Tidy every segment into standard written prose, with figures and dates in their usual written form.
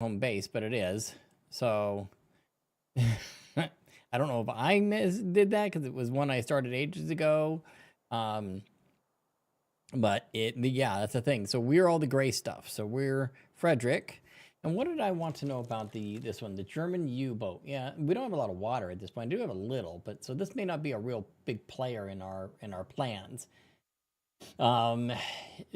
home base, but it is. So I don't know if I did that because it was one I started ages ago. Um, but yeah, that's the thing. So we're all the gray stuff. So we're Frederick. And what did I want to know about this one, the German U-boat? Yeah, we don't have a lot of water at this point. I do have a little, but so this may not be a real big player in our plans. Um,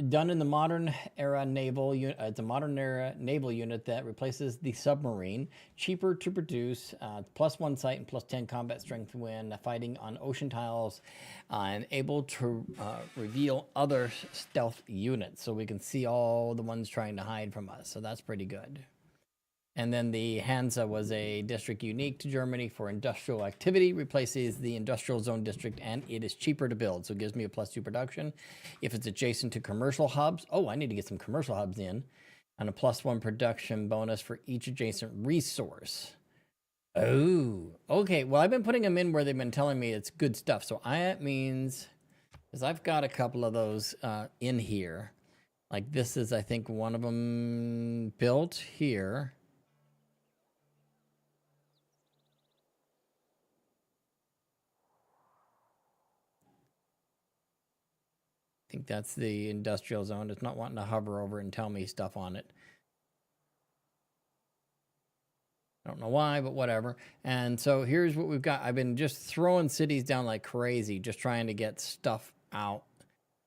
Done in the modern era naval unit. It's a modern era naval unit that replaces the submarine. Cheaper to produce, +1 sight and +10 combat strength when fighting on ocean tiles, and able to reveal other stealth units, so we can see all the ones trying to hide from us. So that's pretty good. And then the Hansa was a district unique to Germany for industrial activity, replaces the industrial zone district, and it is cheaper to build. So it gives me a +2 production. If it's adjacent to commercial hubs, oh, I need to get some commercial hubs in, and a +1 production bonus for each adjacent resource. Oh, okay. Well, I've been putting them in where they've been telling me it's good stuff. So that means, because I've got a couple of those in here. Like this is, I think, one of them built here. I think that's the industrial zone. It's not wanting to hover over and tell me stuff on it. I don't know why, but whatever. And so here's what we've got. I've been just throwing cities down like crazy, just trying to get stuff out.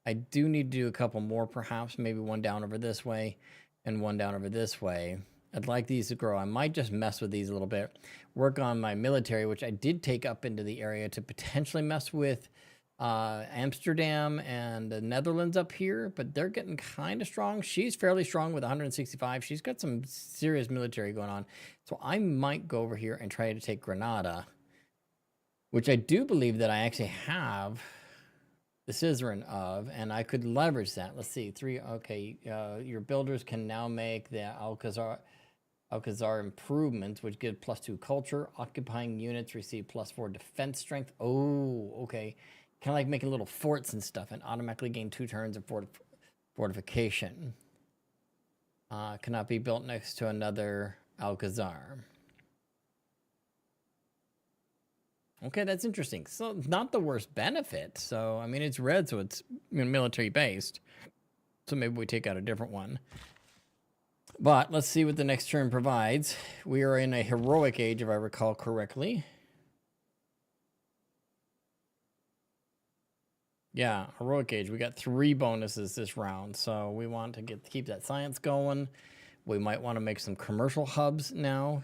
I do need to do a couple more, perhaps. Maybe one down over this way and one down over this way. I'd like these to grow. I might just mess with these a little bit. Work on my military, which I did take up into the area to potentially mess with Amsterdam and the Netherlands up here, but they're getting kind of strong. She's fairly strong with 165. She's got some serious military going on. So I might go over here and try to take Granada, which I do believe that I actually have the Scissorin of, and I could leverage that. Let's see, okay, your builders can now make the Alcazar improvements, which give +2 culture. Occupying units receive +4 defense strength. Oh, okay. Kind of like making little forts and stuff, and automatically gain 2 turns of fortification. Cannot be built next to another Alcazar. Okay, that's interesting. So not the worst benefit. So I mean, it's red, so it's military based. So maybe we take out a different one. But let's see what the next turn provides. We are in a heroic age, if I recall correctly. Yeah, heroic age. We got 3 bonuses this round, so we want to keep that science going. We might want to make some commercial hubs now.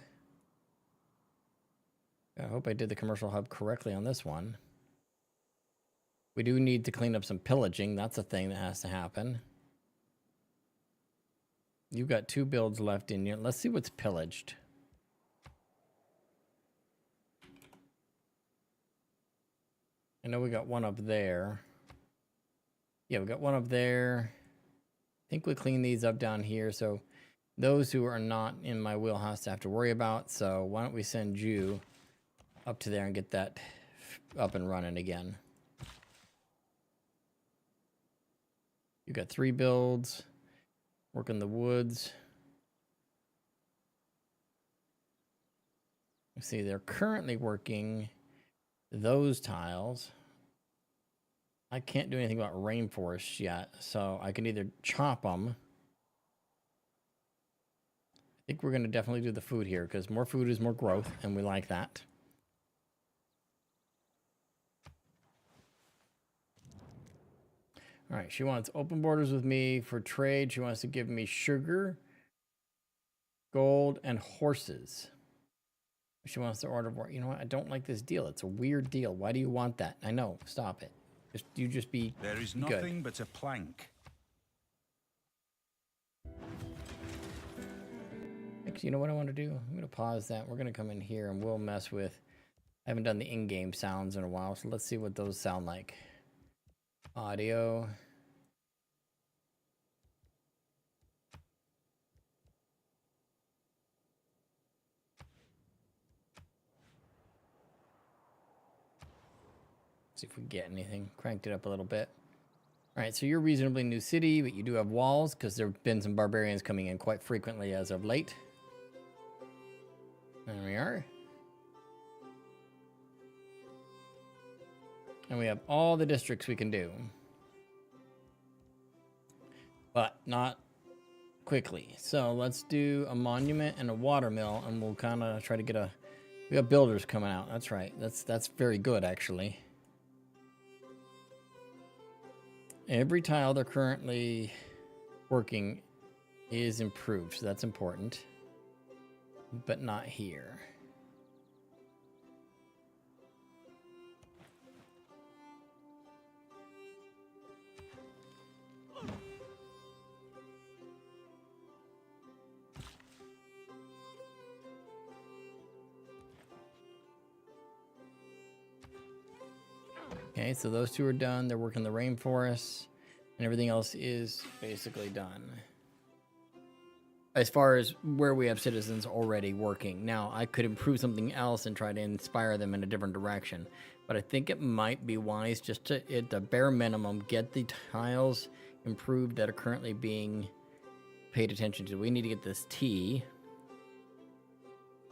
I hope I did the commercial hub correctly on this one. We do need to clean up some pillaging. That's a thing that has to happen. You've got 2 builds left in you. Let's see what's pillaged. I know we got one up there. Yeah, we got one up there. I think we clean these up down here. So those who are not in my wheelhouse to have to worry about. So why don't we send you up to there and get that up and running again. You got 3 builds. Work in the woods. See, they're currently working those tiles. I can't do anything about rainforests yet, so I can either chop them. I think we're going to definitely do the food here, because more food is more growth, and we like that. All right, she wants open borders with me for trade. She wants to give me sugar, gold, and horses. She wants to order more. You know what? I don't like this deal. It's a weird deal. Why do you want that? I know. Stop it. You just be There is nothing good. but a plank. Actually, you know what I want to do? I'm going to pause that. We're going to come in here and we'll mess with... I haven't done the in-game sounds in a while, so let's see what those sound like. Audio. See if we get anything. Cranked it up a little bit. All right, so you're a reasonably new city, but you do have walls because there have been some barbarians coming in quite frequently as of late. There we are. And we have all the districts we can do. But not quickly. So let's do a monument and a watermill, and we'll kind of try to get a... We got builders coming out. That's right. That's very good, actually. Every tile they're currently working is improved, so that's important. But not here. Okay, so those two are done. They're working the rainforest, and everything else is basically done. As far as where we have citizens already working. Now, I could improve something else and try to inspire them in a different direction, but I think it might be wise just to, at the bare minimum, get the tiles improved that are currently being paid attention to. We need to get this T.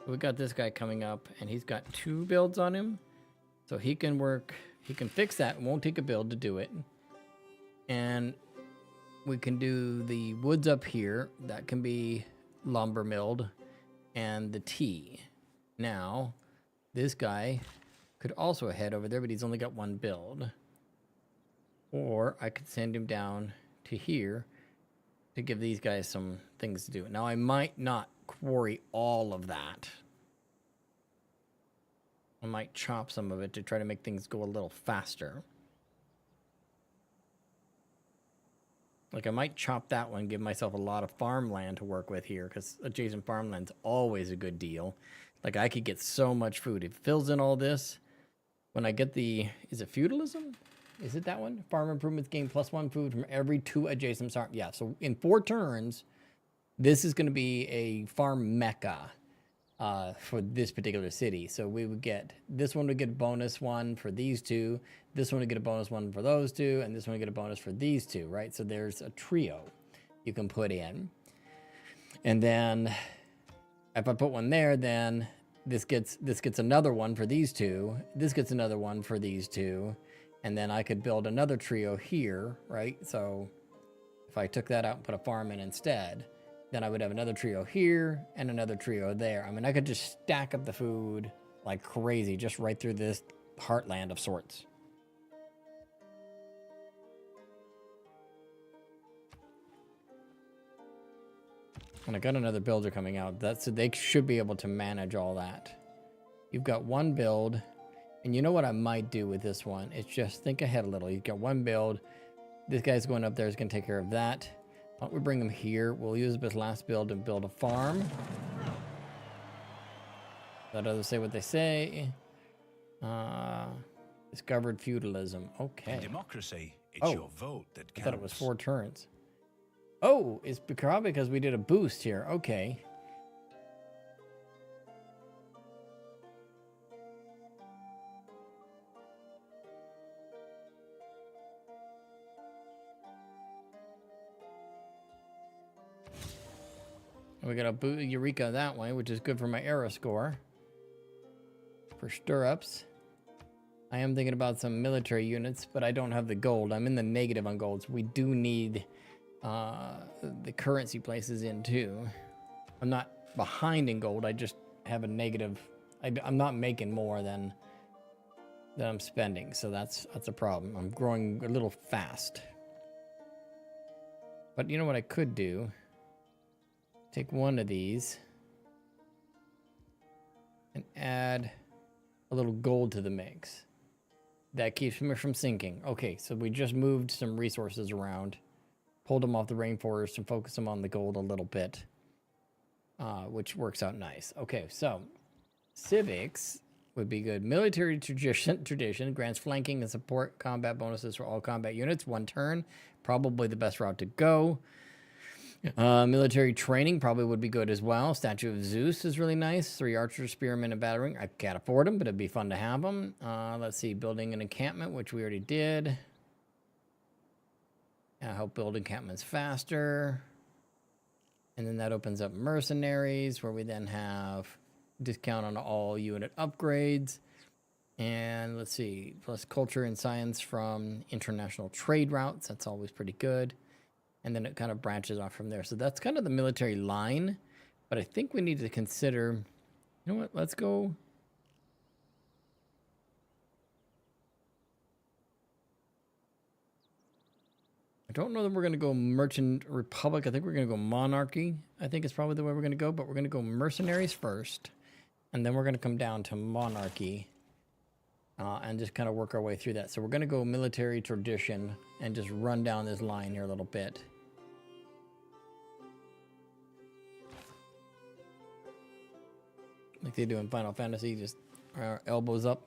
We got this guy coming up, and he's got 2 builds on him, so he can work. He can fix that. It won't take a build to do it. And we can do the woods up here. That can be lumber milled. And the T. Now, this guy could also head over there, but he's only got 1 build. Or I could send him down to here to give these guys some things to do. Now, I might not quarry all of that. I might chop some of it to try to make things go a little faster. Like, I might chop that one, give myself a lot of farmland to work with here, because adjacent farmland's always a good deal. Like, I could get so much food. It fills in all this. When I get the... Is it feudalism? Is it that one? Farm improvements gain +1 food from every 2 adjacent farms. Yeah, so in 4 turns, this is going to be a farm mecca. For this particular city. So we would get, this one would get a bonus 1 for these 2, this one would get a bonus 1 for those 2, and this one would get a bonus for these 2, right? So there's a trio you can put in. And then if I put one there, then this gets another one for these 2, this gets another one for these 2, and then I could build another trio here, right? So if I took that out and put a farm in instead, then I would have another trio here and another trio there. I mean, I could just stack up the food like crazy just right through this heartland of sorts. And I got another builder coming out. So they should be able to manage all that. You've got 1 build. And you know what I might do with this one? It's just think ahead a little. You've got 1 build. This guy's going up there. Is going to take care of that. Why don't we bring him here? We'll use this last build to build a farm. Let others say what they say. Discovered feudalism. Okay. In democracy, it's your vote that counts. I thought it was 4 turns. Oh, it's probably because we did a boost here. Okay. We got a boot Eureka that way, which is good for my arrow score. For stirrups. I am thinking about some military units, but I don't have the gold. I'm in the negative on gold, so we do need the currency places in too. I'm not behind in gold, I just have a negative. I'm not making more than I'm spending, so that's a problem. I'm growing a little fast. But you know what I could do? Take one of these and add a little gold to the mix. That keeps me from sinking. Okay, so we just moved some resources around, pulled them off the rainforest and focused them on the gold a little bit, which works out nice. Okay, so civics would be good. Military tradition grants flanking and support combat bonuses for all combat units. 1 turn, probably the best route to go. Military training probably would be good as well. Statue of Zeus is really nice. 3 archers, spearmen, and battering. I can't afford them, but it'd be fun to have them. Let's see, building an encampment, which we already did. Help build encampments faster. And then that opens up mercenaries, where we then have discount on all unit upgrades. And let's see, plus culture and science from international trade routes. That's always pretty good. And then it kind of branches off from there. So that's kind of the military line. But I think we need to consider, you know what, let's go. I don't know that we're going to go Merchant Republic. I think we're going to go Monarchy. I think it's probably the way we're going to go. But we're going to go Mercenaries first. And then we're going to come down to Monarchy. And just kind of work our way through that. So we're going to go military tradition and just run down this line here a little bit. Like they do in Final Fantasy, just our elbows up.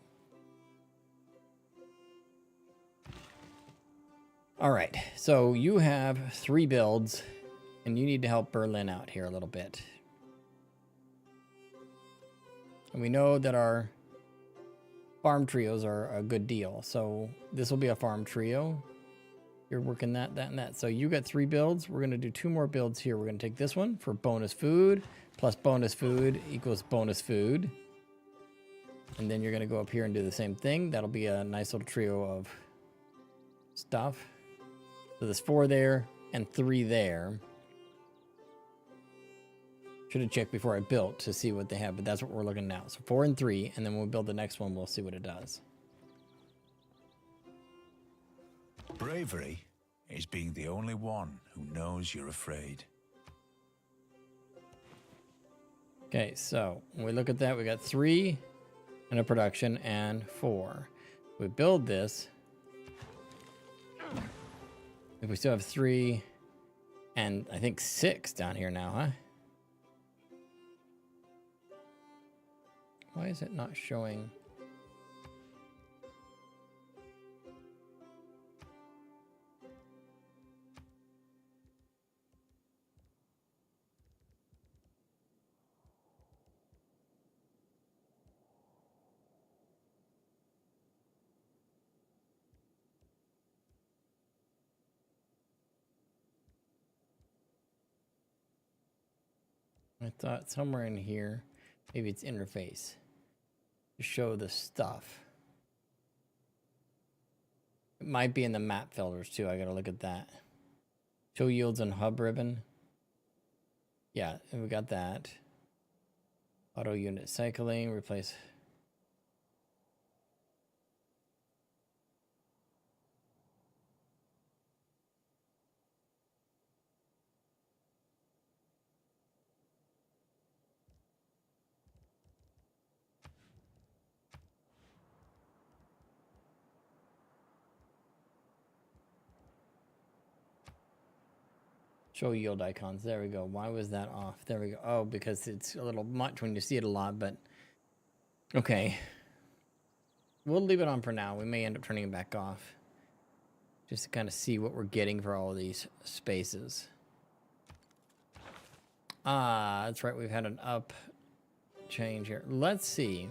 All right, so you have 3 builds, and you need to help Berlin out here a little bit. And we know that our farm trios are a good deal, so this will be a farm trio. You're working that, and that. So you got 3 builds. We're going to do 2 more builds here. We're going to take this one for bonus food, plus bonus food equals bonus food. And then you're going to go up here and do the same thing. That'll be a nice little trio of stuff. So there's 4 there and 3 there. Should have checked before I built to see what they have, but that's what we're looking now. So 4 and 3, and then when we build the next one, we'll see what it does. Bravery is being the only one who knows you're afraid. Okay, so when we look at that, we got 3 in a production and 4. We build this. If we still have 3 and I think 6 down here now, huh? Why is it not showing? I thought somewhere in here, maybe it's interface, to show the stuff. It might be in the map filters too. I gotta look at that. Show yields and hub ribbon. Yeah, we got that. Auto unit cycling, replace. Show yield icons. There we go. Why was that off? There we go. Oh, because it's a little much when you see it a lot, but okay. We'll leave it on for now. We may end up turning it back off just to kind of see what we're getting for all of these spaces. Ah, that's right. We've had an up change here. Let's see.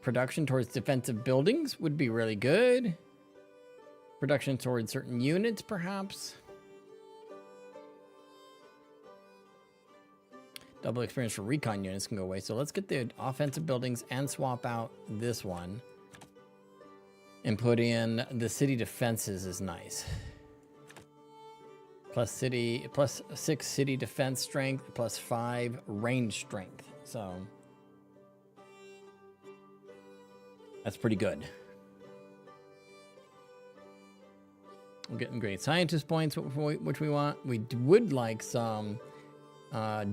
Production towards defensive buildings would be really good. Production towards certain units, perhaps. Double experience for recon units can go away. So let's get the offensive buildings and swap out this one. And put in the city defenses is nice. Plus 6 city defense strength, plus 5 range strength. So that's pretty good. We're getting great scientist points, which we want. We would like some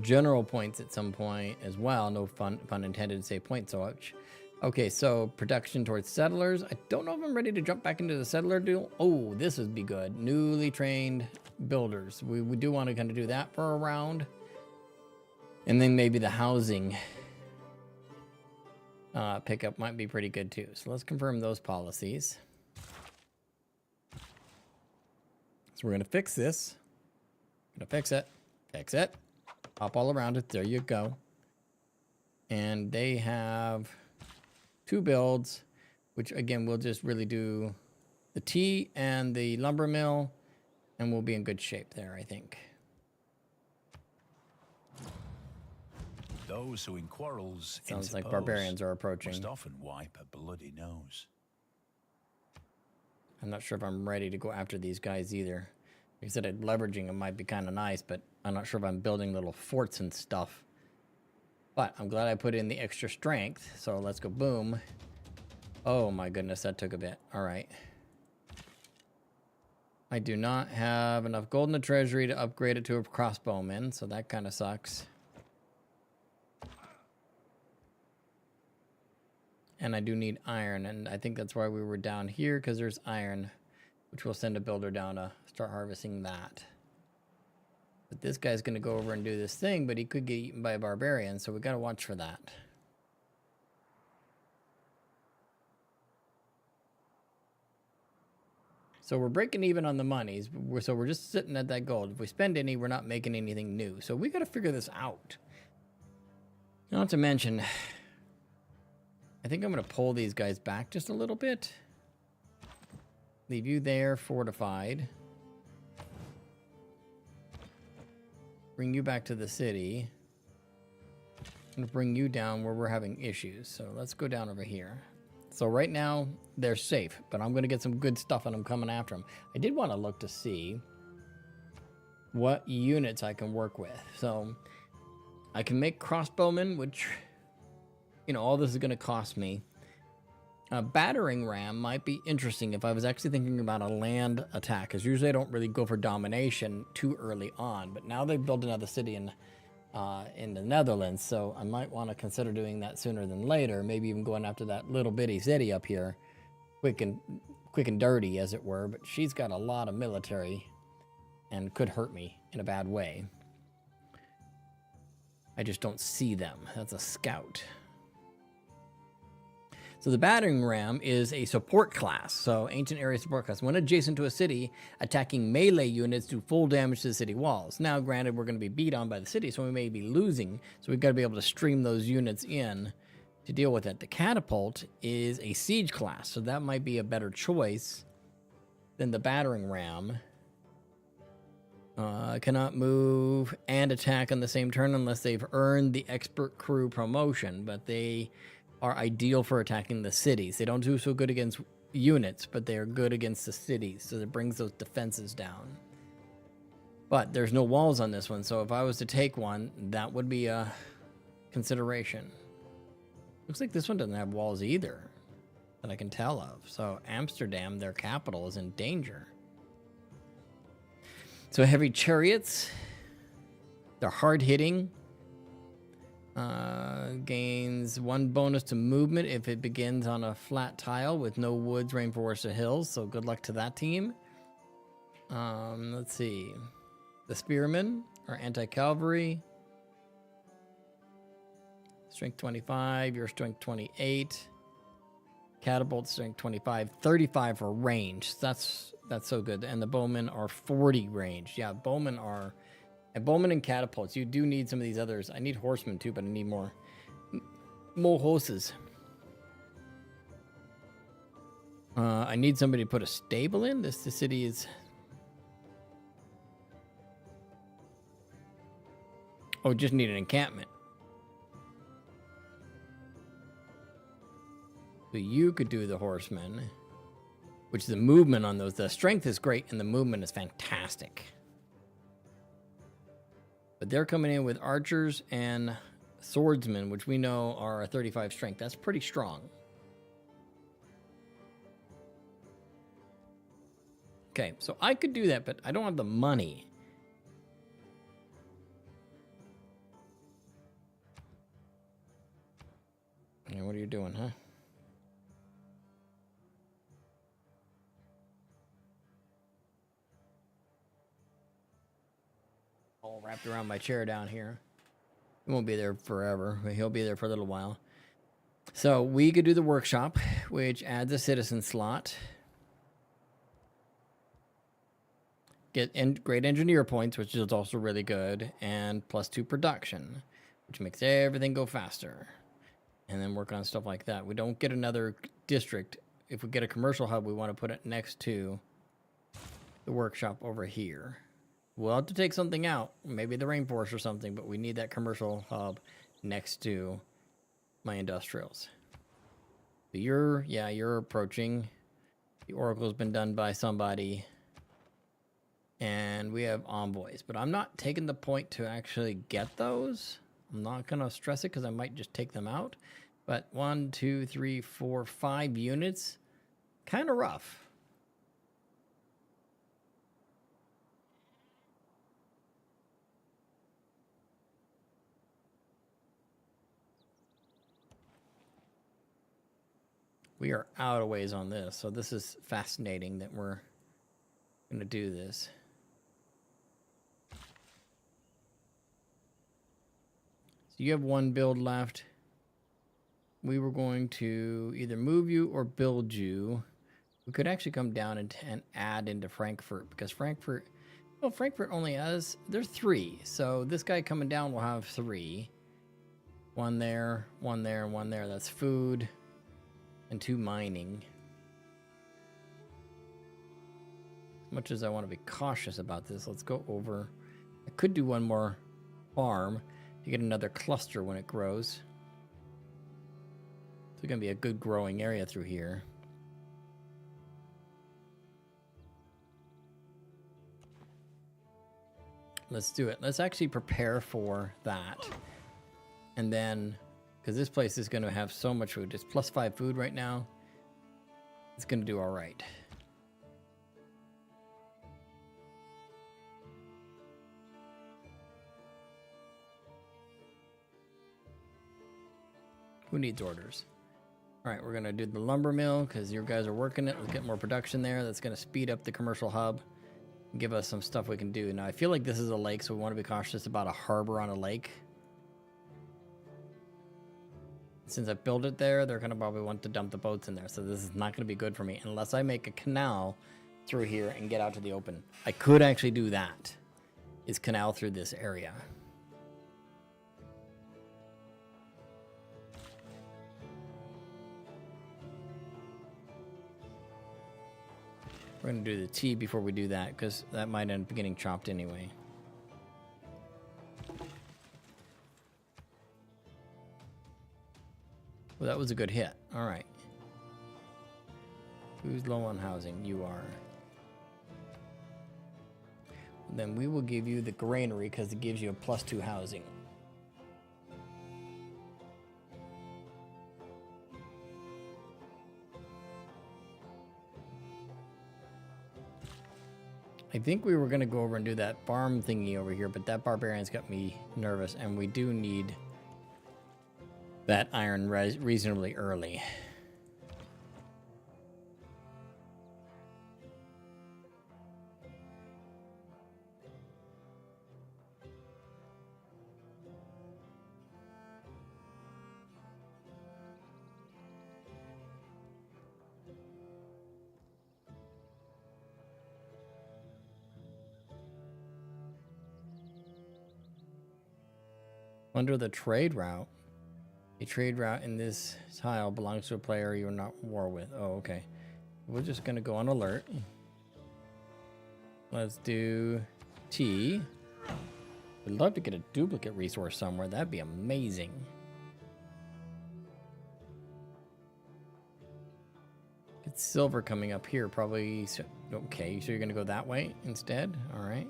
general points at some point as well. No pun intended to say point so much. Okay, so production towards settlers. I don't know if I'm ready to jump back into the settler deal. Oh, this would be good. Newly trained builders. We do want to kind of do that for a round. And then maybe the housing pickup might be pretty good too. So let's confirm those policies. So we're going to fix this. Going to fix it. Fix it. Pop all around it. There you go. And they have 2 builds, which again, we'll just really do the tea and the lumber mill, and we'll be in good shape there, I think. those who in quarrels Sounds like interpose barbarians are approaching. must often wipe a bloody nose. I'm not sure if I'm ready to go after these guys either. Like I said, leveraging them might be kind of nice, but I'm not sure if I'm building little forts and stuff. But I'm glad I put in the extra strength. So let's go boom. Oh my goodness, that took a bit. All right. I do not have enough gold in the treasury to upgrade it to a crossbowman, so that kind of sucks. And I do need iron, and I think that's why we were down here, because there's iron, which will send a builder down to start harvesting that. But this guy's going to go over and do this thing, but he could get eaten by a barbarian, so we got to watch for that. So we're breaking even on the monies, so we're just sitting at that gold. If we spend any, we're not making anything new. So we got to figure this out. Not to mention, I think I'm going to pull these guys back just a little bit. Leave you there, fortified. Bring you back to the city. I'm going to bring you down where we're having issues. So let's go down over here. So right now, they're safe, but I'm going to get some good stuff on them coming after them. I did want to look to see what units I can work with. So I can make crossbowmen, which, you know, all this is going to cost me. A battering ram might be interesting if I was actually thinking about a land attack, because usually I don't really go for domination too early on. But now they've built another city in the Netherlands, so I might want to consider doing that sooner than later. Maybe even going after that little bitty city up here, quick and dirty, as it were. But she's got a lot of military and could hurt me in a bad way. I just don't see them. That's a scout. So the battering ram is a support class. So ancient area support class. When adjacent to a city, attacking melee units do full damage to the city walls. Now, granted, we're going to be beat on by the city, so we may be losing. So we've got to be able to stream those units in to deal with it. The catapult is a siege class, so that might be a better choice than the battering ram. Cannot move and attack on the same turn unless they've earned the expert crew promotion, but they are ideal for attacking the cities. They don't do so good against units, but they are good against the cities, so it brings those defenses down. But there's no walls on this one, so if I was to take one, that would be a consideration. Looks like this one doesn't have walls either, that I can tell of. So Amsterdam, their capital, is in danger. So heavy chariots, they're hard-hitting. Gains 1 bonus to movement if it begins on a flat tile with no woods, rainforest, or hills. So good luck to that team. Let's see. The spearmen are anti-cavalry. Strength 25, your strength 28. Catapult strength 25, 35 for range. That's so good. And the bowmen are 40 range. Yeah, bowmen are... And bowmen and catapults, you do need some of these others. I need horsemen too, but I need more horses. I need somebody to put a stable in. The city is... Oh, just need an encampment. So you could do the horsemen, which the movement on those, the strength is great and the movement is fantastic. But they're coming in with archers and swordsmen, which we know are a 35 strength. That's pretty strong. Okay, so I could do that, but I don't have the money. Hey, what are you doing, huh? All wrapped around my chair down here. He won't be there forever, but he'll be there for a little while. So we could do the workshop, which adds a citizen slot. Get great engineer points, which is also really good, and +2 production, which makes everything go faster. And then work on stuff like that. We don't get another district. If we get a commercial hub, we want to put it next to the workshop over here. We'll have to take something out, maybe the rainforest or something, but we need that commercial hub next to my industrials. So you're approaching. The oracle's been done by somebody. And we have envoys, but I'm not taking the point to actually get those. I'm not going to stress it because I might just take them out. But 1, 2, 3, 4, 5 units, kind of rough. We are out of ways on this, so this is fascinating that we're going to do this. So you have one build left. We were going to either move you or build you. We could actually come down and add into Frankfurt, because Frankfurt, well, Frankfurt only has, there's 3. So this guy coming down will have 3. 1 there, 1 there, and 1 there. That's food and 2 mining. As much as I want to be cautious about this, let's go over. I could do one more farm to get another cluster when it grows. It's going to be a good growing area through here. Let's do it. Let's actually prepare for that. And then, because this place is going to have so much food. It's +5 food right now. It's going to do all right. Who needs orders? All right, we're going to do the lumber mill because your guys are working it. Let's get more production there. That's going to speed up the commercial hub and give us some stuff we can do. Now, I feel like this is a lake, so we want to be cautious about a harbor on a lake. Since I built it there, they're going to probably want to dump the boats in there. So this is not going to be good for me unless I make a canal through here and get out to the open. I could actually do that, is canal through this area. We're going to do the T before we do that, because that might end up getting chopped anyway. Well, that was a good hit. All right. Who's low on housing? You are. Then we will give you the granary because it gives you a +2 housing. I think we were going to go over and do that farm thingy over here, but that barbarian's got me nervous, and we do need that iron reasonably early. Under the trade route. A trade route in this tile belongs to a player you're not in war with. Oh, okay. We're just going to go on alert. Let's do T. We'd love to get a duplicate resource somewhere. That'd be amazing. It's silver coming up here, probably. Okay, so you're going to go that way instead? All right.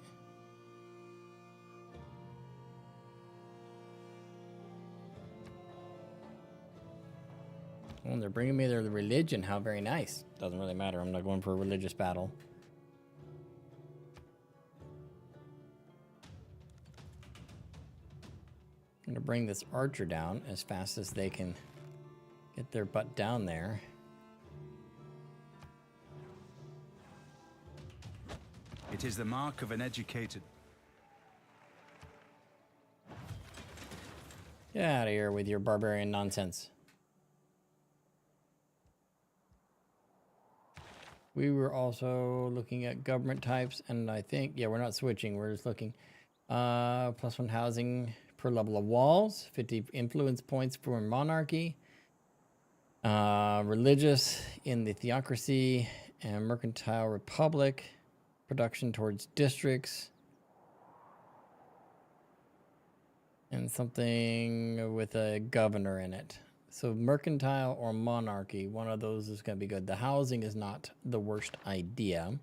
Oh, they're bringing me their religion. How very nice. Doesn't really matter. I'm not going for a religious battle. I'm going to bring this archer down as fast as they can get their butt down there. It is the mark of an educated... Get out of here with your barbarian nonsense. We were also looking at government types, and I think, yeah, we're not switching. We're just looking. +1 housing per level of walls, 50 influence points for monarchy, religious in the theocracy and mercantile republic, production towards districts, And something with a governor in it. So mercantile or monarchy, one of those is going to be good. The housing is not the worst idea.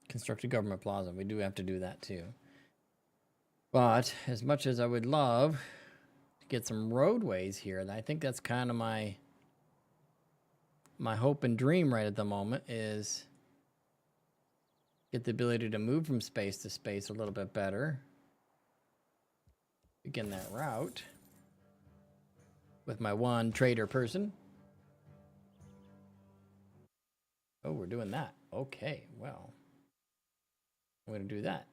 Construct a government plaza. We do have to do that too. But as much as I would love to get some roadways here, I think that's kind of my hope and dream right at the moment is get the ability to move from space to space a little bit better. Begin that route with my one trader person. Oh, we're doing that. Okay, well, I'm going to do that.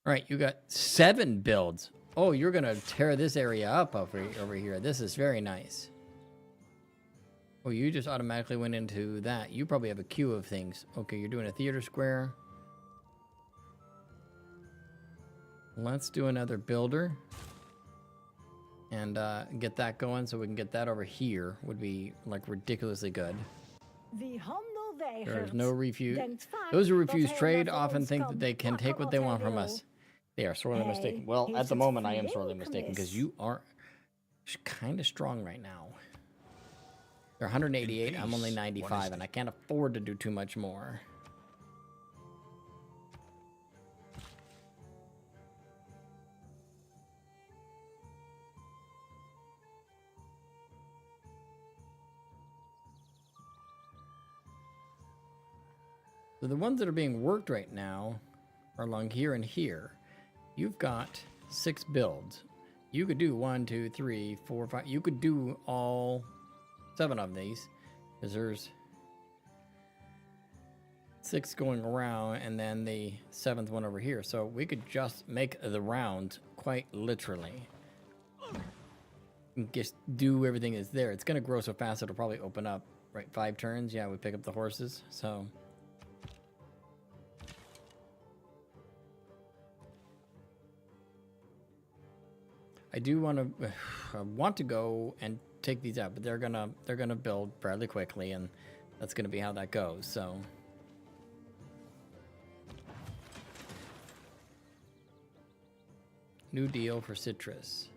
All right, you got 7 builds. Oh, you're going to tear this area up over here. This is very nice. Oh, you just automatically went into that. You probably have a queue of things. Okay, you're doing a theater square. Let's do another builder. And get that going so we can get that over here. Would be like ridiculously good. There's no refuse. Those who refuse trade often think that they can take what they want from us. They are sorely mistaken. Well, at the moment, I am sorely mistaken because you are kind of strong right now. They're 188. I'm only 95, and I can't afford to do too much more. So the ones that are being worked right now are along here and here. You've got 6 builds. You could do 1, 2, 3, 4, 5. You could do all 7 of these because there's 6 going around and then the 7th one over here. So we could just make the round quite literally. And just do everything that's there. It's going to grow so fast it'll probably open up, right? 5 turns. Yeah, we pick up the horses. So I do want to go and take these out, but they're gonna build fairly quickly, and that's gonna be how that goes. So new deal for citrus.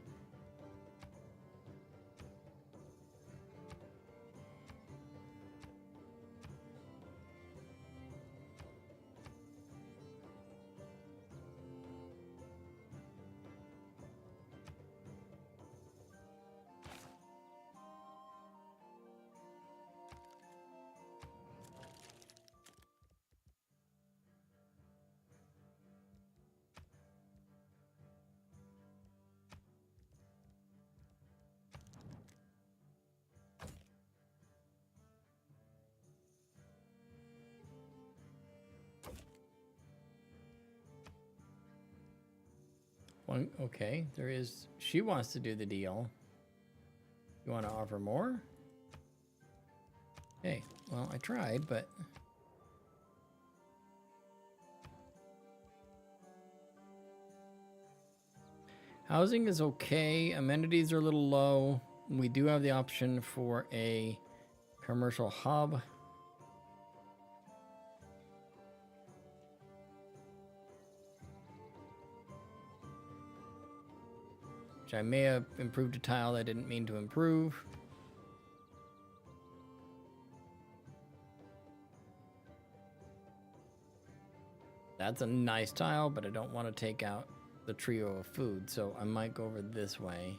One, okay, there is. She wants to do the deal. You want to offer more? Okay, well, I tried, but housing is okay. Amenities are a little low. We do have the option for a commercial hub. Which I may have improved a tile I didn't mean to improve. That's a nice tile, but I don't want to take out the trio of food, so I might go over this way.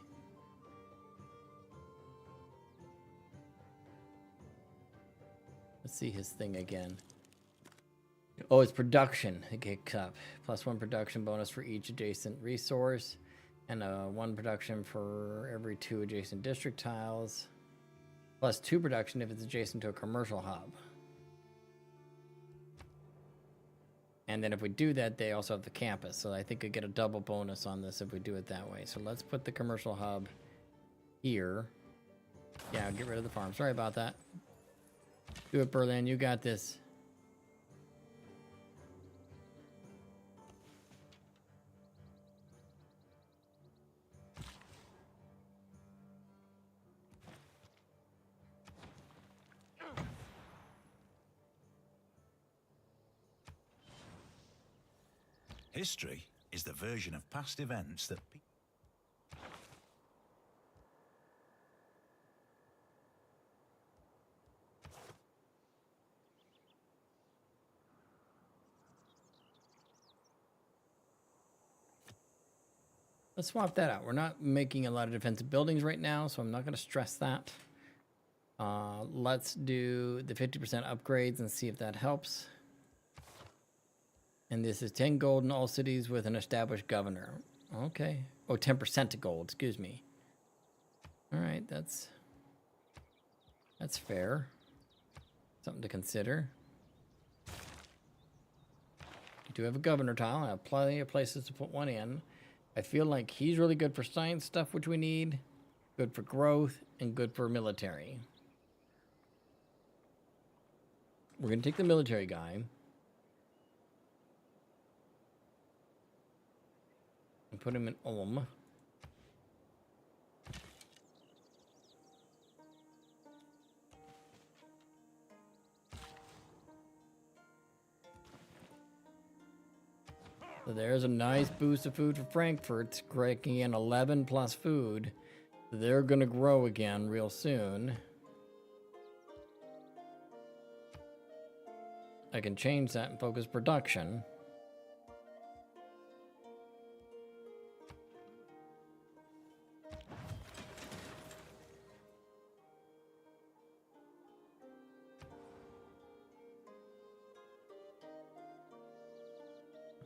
Let's see his thing again. Oh, it's production. It kicks up. +1 production bonus for each adjacent resource. And 1 production for every 2 adjacent district tiles. +2 production if it's adjacent to a commercial hub. And then if we do that, they also have the campus. So I think I get a double bonus on this if we do it that way. So let's put the commercial hub here. Yeah, get rid of the farm. Sorry about that. Do it, Berlin. You got this. History is the version of past events that Let's swap that out. We're not making a lot of defensive buildings right now, so I'm not going to stress that. Let's do the 50% upgrades and see if that helps. And this is 10 gold in all cities with an established governor. Okay. Oh, 10% to gold, excuse me. All right, that's fair. Something to consider. You do have a governor tile. I have plenty of places to put one in. I feel like he's really good for science stuff, which we need. Good for growth and good for military. We're going to take the military guy. And put him in Ulm. So there's a nice boost of food for Frankfurt, cracking in 11 plus food. They're going to grow again real soon. I can change that and focus production.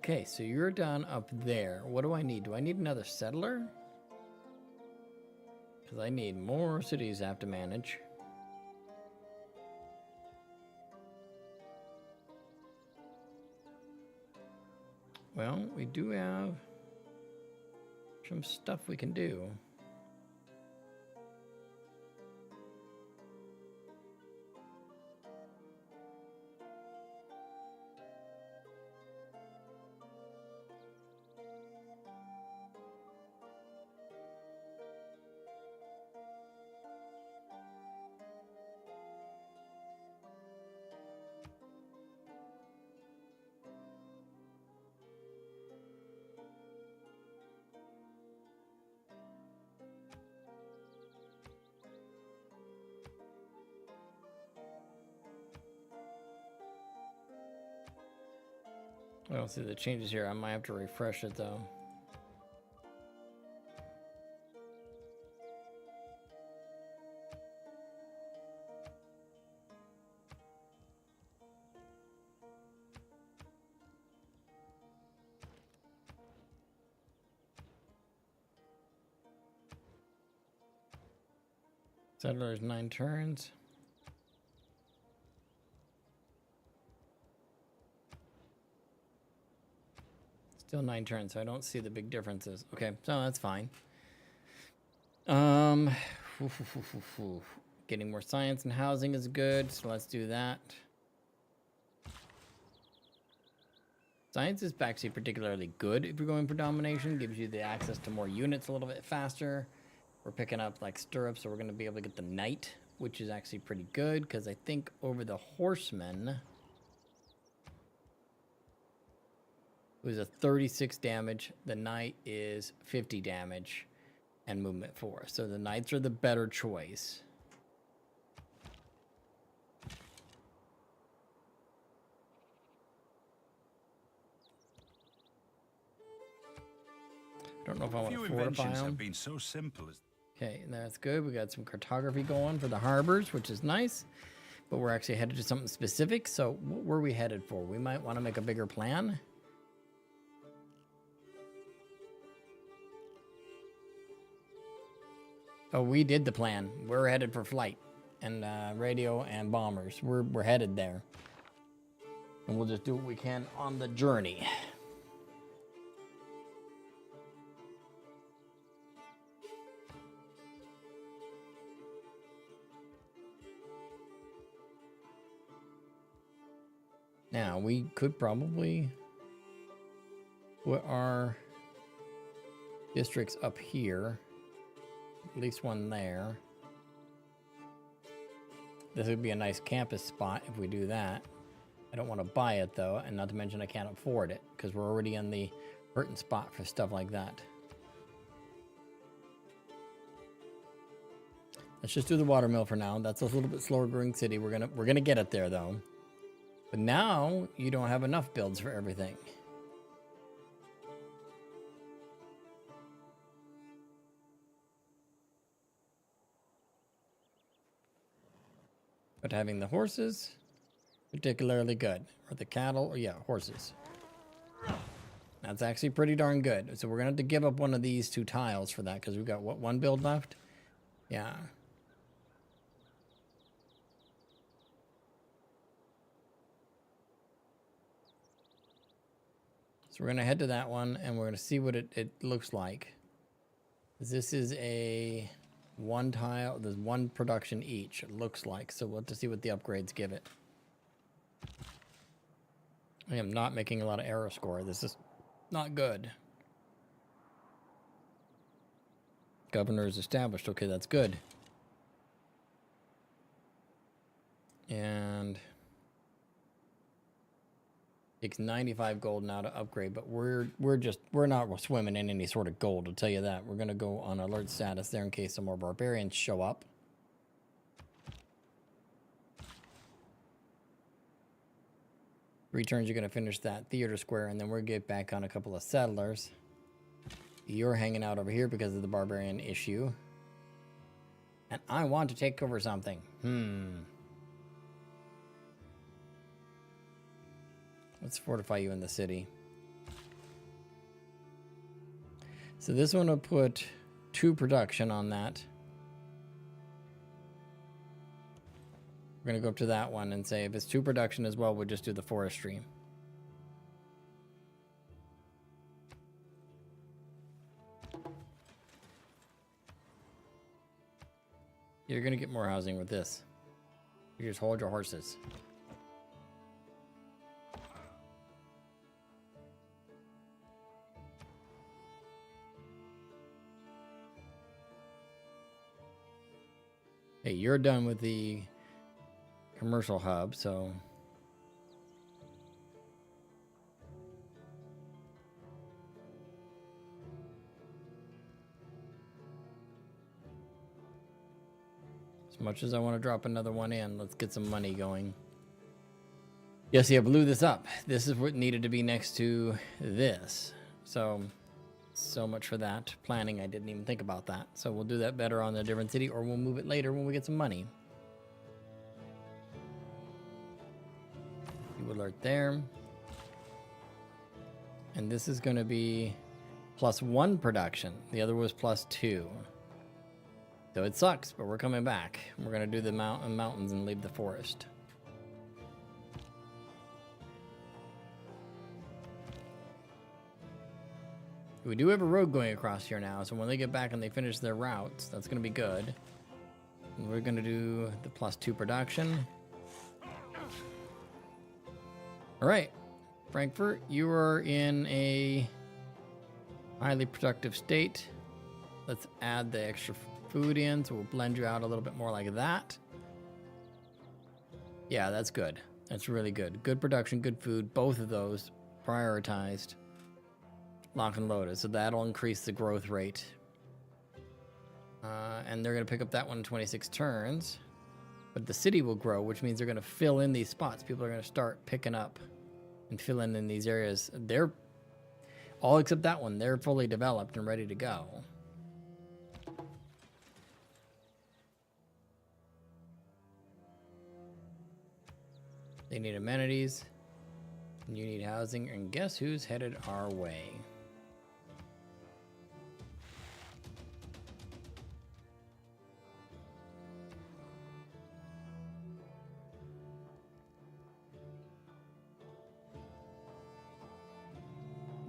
Okay, so you're done up there. What do I need? Do I need another settler? Because I need more cities I have to manage. Well, we do have some stuff we can do. I don't see the changes here. I might have to refresh it though. Settlers 9 turns. Still 9 turns, so I don't see the big differences. Okay, so that's fine. Getting more science and housing is good, so let's do that. Science is actually particularly good if you're going for domination. Gives you the access to more units a little bit faster. We're picking up like stirrups, so we're going to be able to get the knight, which is actually pretty good, because I think over the horseman... It was a 36 damage. The knight is 50 damage and movement 4. So the knights are the better choice. I don't know if I want to fortify them. Have been so simple as... Okay, that's good. We got some cartography going for the harbors, which is nice. But we're actually headed to something specific. So what were we headed for? We might want to make a bigger plan. Oh, we did the plan. We're headed for flight and radio and bombers. We're headed there. And we'll just do what we can on the journey. Now, we could probably put our districts up here. At least one there. This would be a nice campus spot if we do that. I don't want to buy it though, and not to mention I can't afford it because we're already in the Certain spot for stuff like that. Let's just do the watermill for now. That's a little bit slower growing city. We're gonna get it there though. But now you don't have enough builds for everything. But having the horses, particularly good. Or the cattle, or yeah, horses. That's actually pretty darn good. So we're gonna have to give up one of these 2 tiles for that because we've got what, 1 build left? Yeah. So we're gonna head to that one and we're gonna see what it looks like. This is a 1 tile, there's 1 production each, it looks like. So we'll have to see what the upgrades give it. I am not making a lot of error score. This is not good. Governor is established. Okay, that's good. And takes 95 gold now to upgrade, but we're not swimming in any sort of gold, I'll tell you that. We're gonna go on alert status there in case some more barbarians show up. Returns, you're gonna finish that theater square, and then we'll get back on a couple of settlers. You're hanging out over here because of the barbarian issue. And I want to take over something. Let's fortify you in the city. So this one will put 2 production on that. We're going to go up to that one and say if it's 2 production as well, we'll just do the forestry. You're going to get more housing with this. You just hold your horses. Hey, you're done with the commercial hub, so as much as I want to drop another one in, let's get some money going. Yes, yeah, blew this up. This is what needed to be next to this. So much for that planning. I didn't even think about that. So we'll do that better on a different city, or we'll move it later when we get some money. You alert there. And this is going to be +1 production. The other was +2. So it sucks, but we're coming back. We're going to do the mountains and leave the forest. We do have a road going across here now, so when they get back and they finish their routes, that's going to be good. And we're going to do the +2 production. All right, Frankfurt, you are in a highly productive state. Let's add the extra food in, so we'll blend you out a little bit more like that. Yeah, that's good. That's really good. Good production, good food, both of those prioritized. Lock and loaded, so that'll increase the growth rate. And they're going to pick up that one in 26 turns. But the city will grow, which means they're going to fill in these spots. People are going to start picking up and filling in these areas. They're all except that one. They're fully developed and ready to go. They need amenities. You need housing. And guess who's headed our way?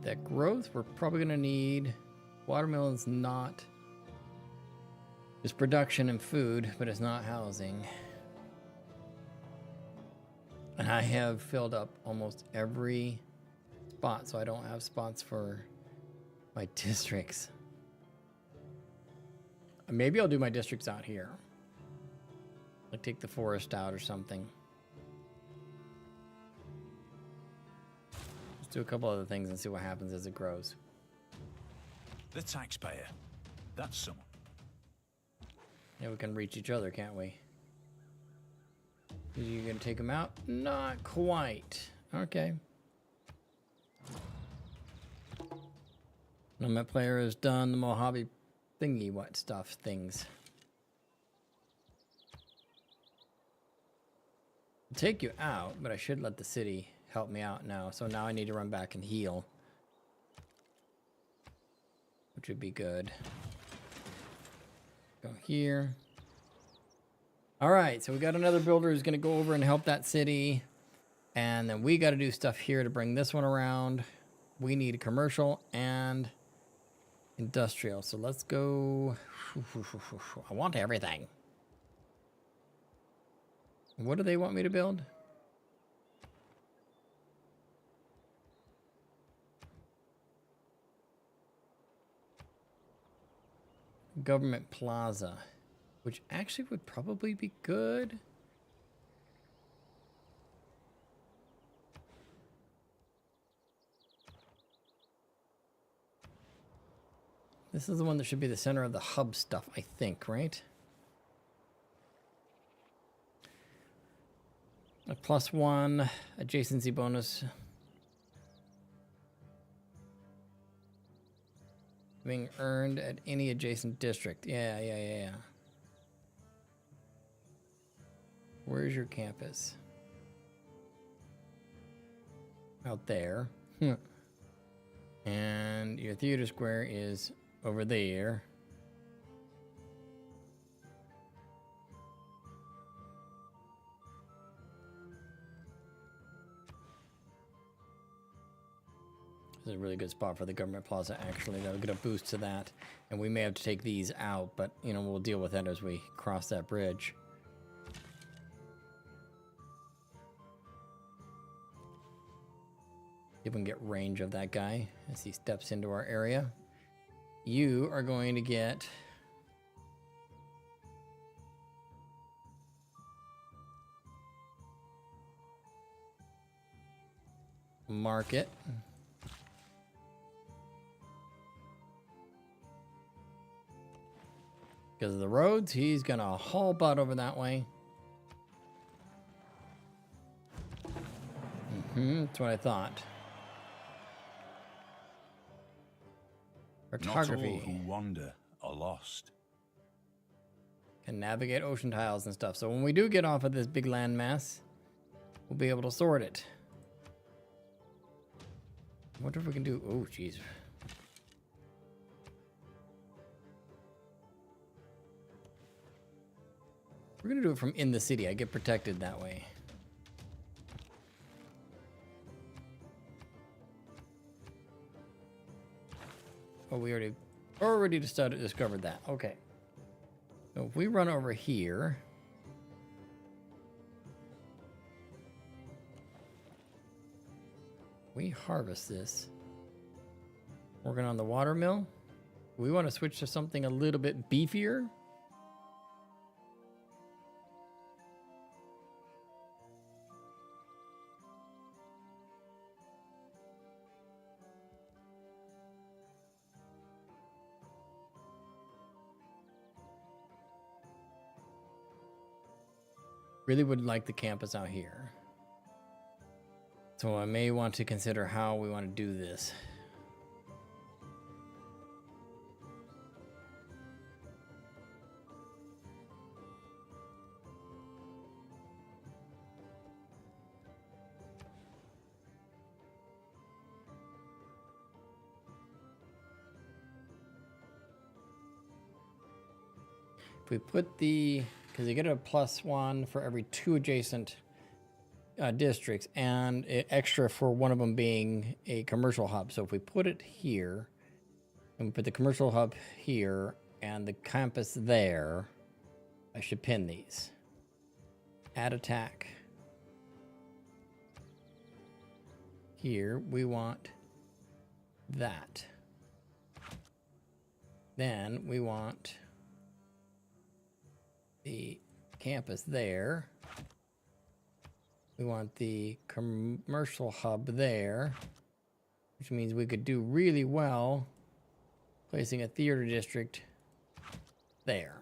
That growth, we're probably going to need watermelons, not just production and food, but it's not housing. And I have filled up almost every spot, so I don't have spots for my districts. Maybe I'll do my districts out here. Like take the forest out or something. do a couple other things and see what happens as it grows. The taxpayer. That's someone. Yeah, we can reach each other, can't we? Are you gonna take him out? Not quite. Okay. My player has done the Mojave thingy what stuff things. I'll take you out, but I should let the city help me out now. So now I need to run back and heal, which would be good. Go here. All right, so we got another builder who's going to go over and help that city. And then we got to do stuff here to bring this one around. We need a commercial and industrial. So let's go. I want everything. What do they want me to build? Government Plaza, which actually would probably be good. This is the one that should be the center of the hub stuff, I think, right? A +1 adjacency bonus. Being earned at any adjacent district. Yeah. Where's your campus? Out there. And your theater square is over there. This is a really good spot for the government plaza, actually. That'll get a boost to that. And we may have to take these out, but, you know, we'll deal with that as we cross that bridge. See if we can get range of that guy as he steps into our area. You are going to get... market. Because of the roads, he's gonna haul butt over that way. That's what I thought. Cartography. Not all who wander are lost. Can navigate ocean tiles and stuff. So when we do get off of this big landmass, we'll be able to sort it. I wonder if we can do... oh, jeez. We're going to do it from in the city. I get protected that way. Oh, we already discovered that. Okay. So if we run over here... we harvest this. Working on the water mill. We want to switch to something a little bit beefier. Really would like the campus out here. So I may want to consider how we want to do this. If we put the... because you get a +1 for every 2 adjacent districts, and extra for one of them being a commercial hub. So if we put it here, and we put the commercial hub here, and the campus there, I should pin these. Add attack. Here, we want that. Then we want the campus there. We want the commercial hub there. which means we could do really well placing a theater district there.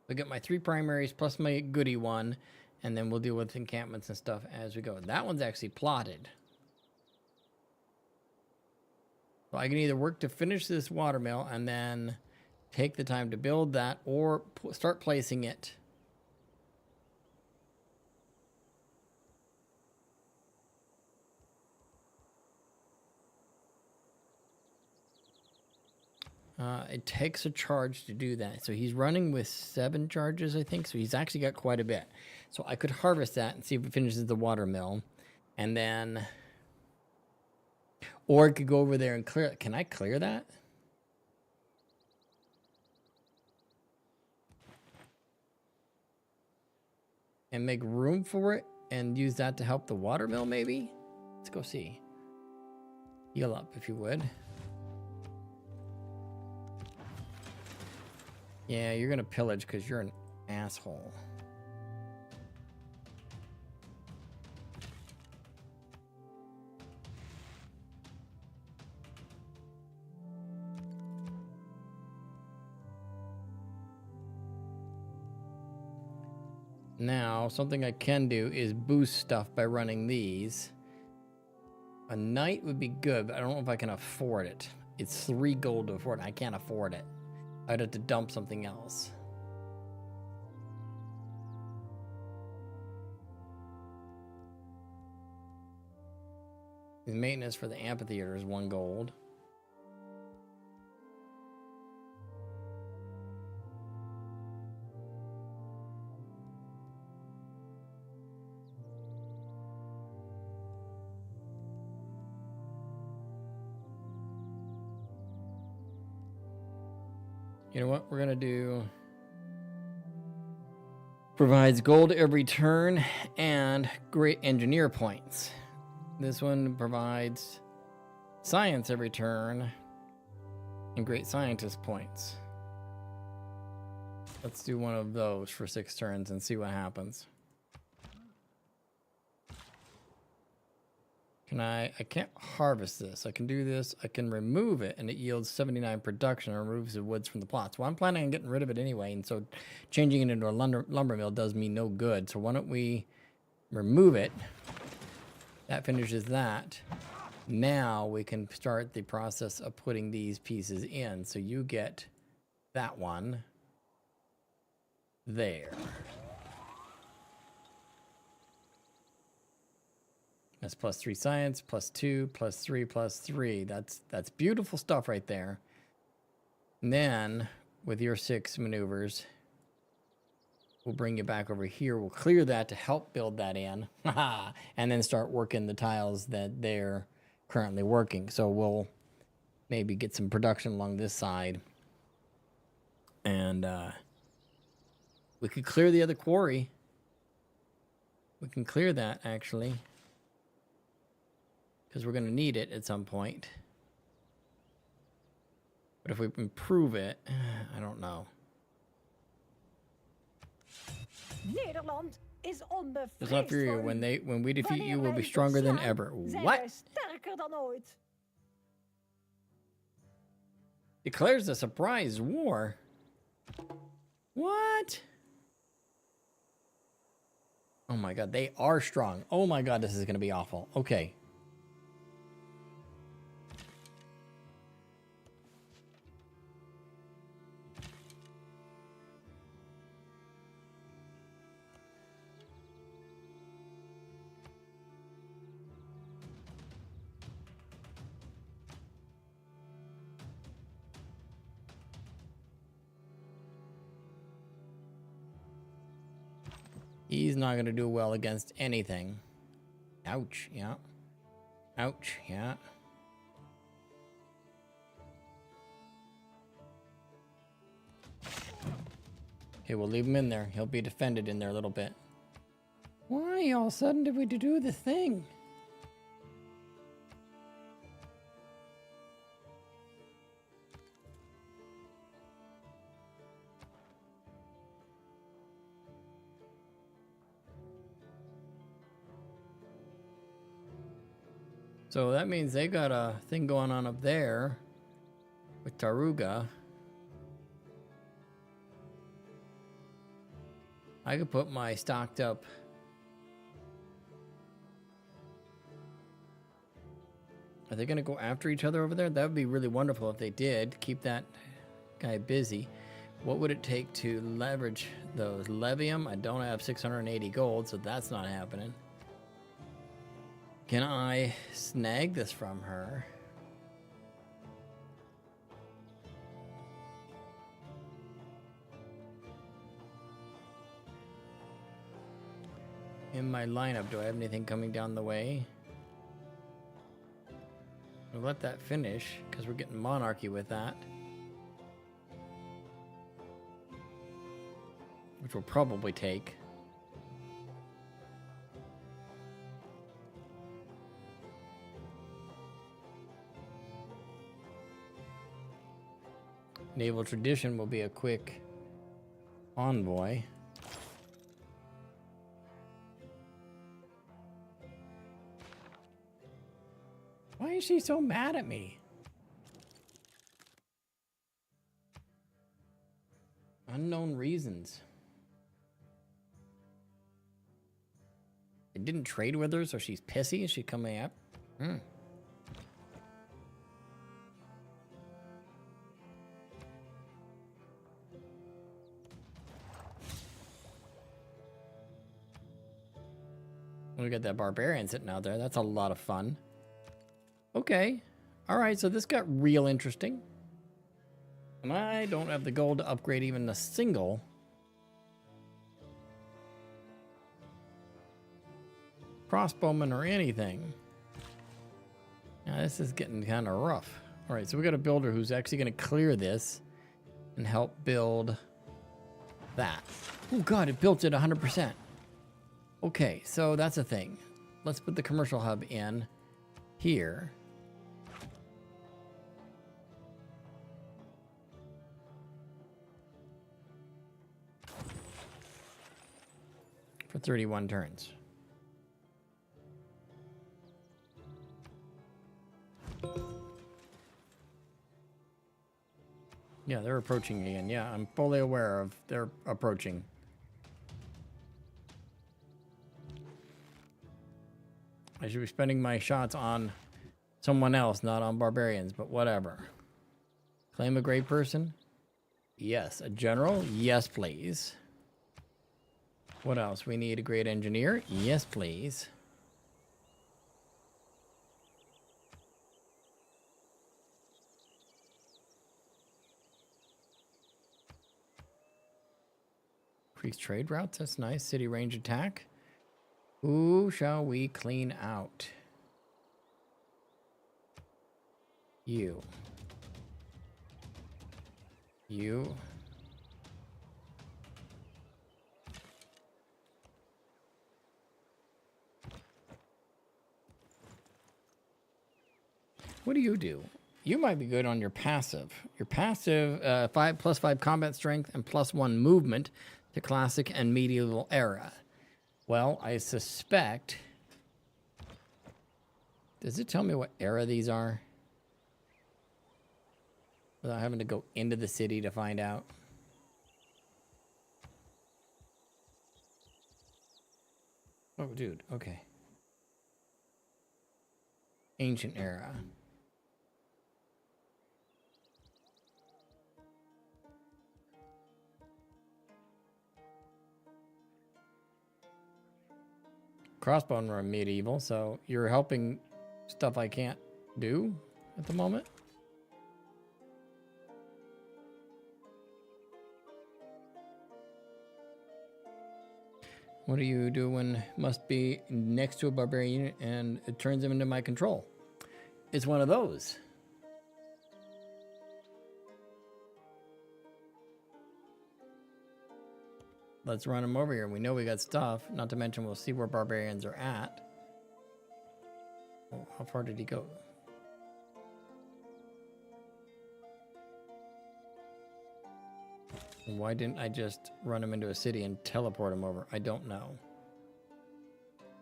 I'll get my 3 primaries plus my goodie one, and then we'll deal with encampments and stuff as we go. That one's actually plotted. So I can either work to finish this watermill and then take the time to build that, or start placing it. It takes a charge to do that. So he's running with 7 charges, I think. So he's actually got quite a bit. So I could harvest that and see if it finishes the watermill. And then... Or I could go over there and clear it. Can I clear that? And make room for it and use that to help the watermill, maybe? Let's go see. Heal up, if you would. Yeah, you're gonna pillage because you're an asshole. Now, something I can do is boost stuff by running these. A knight would be good, but I don't know if I can afford it. It's 3 gold to afford it. I can't afford it. I'd have to dump something else. The maintenance for the amphitheater is 1 gold. You know what we're gonna do? Provides gold every turn and great engineer points. This one provides science every turn and great scientist points. Let's do one of those for 6 turns and see what happens. Can I can't harvest this. I can do this. I can remove it, and it yields 79 production and removes the woods from the plots. Well, I'm planning on getting rid of it anyway, and so changing it into a lumber mill does me no good. So why don't we remove it? That finishes that. Now we can start the process of putting these pieces in. So you get that one there. That's +3 science, +2, +3, +3. That's beautiful stuff right there. And then with your 6 maneuvers, we'll bring you back over here. We'll clear that to help build that in. And then start working the tiles that they're currently working. So we'll maybe get some production along this side. And we could clear the other quarry. We can clear that, actually. Because we're going to need it at some point. But if we improve it, I don't know. Nederland is It's not for you. When we defeat you, we'll be stronger than ever. What? Declares a surprise war. What? Oh my god, they are strong. Oh my god, this is going to be awful. Okay. He's not going to do well against anything. Ouch, yeah. Ouch, yeah. Okay, we'll leave him in there. He'll be defended in there a little bit. Why all of a sudden did we do the thing? So that means they got a thing going on up there with Taruga. I could put my stocked up. Are they going to go after each other over there? That would be really wonderful if they did. Keep that guy busy. What would it take to leverage those? Levy 'em? I don't have 680 gold, so that's not happening. Can I snag this from her? In my lineup, do I have anything coming down the way? I'll let that finish, because we're getting monarchy with that. Which will probably take. Naval tradition will be a quick envoy. Why is she so mad at me? Unknown reasons. I didn't trade with her, so she's pissy. Is she coming up? We got that barbarian sitting out there. That's a lot of fun. Okay. All right, so this got real interesting. And I don't have the gold to upgrade even a single. Crossbowman or anything. Now this is getting kind of rough. All right, so we got a builder who's actually going to clear this and help build that. Oh God, it built it 100%. Okay, so that's a thing. Let's put the commercial hub in here. For 31 turns. Yeah, they're approaching again. Yeah, I'm fully aware of they're approaching. I should be spending my shots on someone else, not on barbarians, but whatever. Claim a great person? Yes. A general? Yes, please. What else? We need a great engineer? Yes, please. Increase trade routes? That's nice. City range attack. Who shall we clean out? You. You. What do you do? You might be good on your passive. Your passive, +5 combat strength and +1 movement to classic and medieval era. Well, I suspect... Does it tell me what era these are? Without having to go into the city to find out. Oh, dude, okay. Ancient era. Crossbone are medieval, so you're helping stuff I can't do at the moment. What do you do when must be next to a barbarian unit and it turns them into my control? It's one of those. Let's run them over here. We know we got stuff. Not to mention we'll see where barbarians are at. Oh, how far did he go? Why didn't I just run him into a city and teleport him over? I don't know.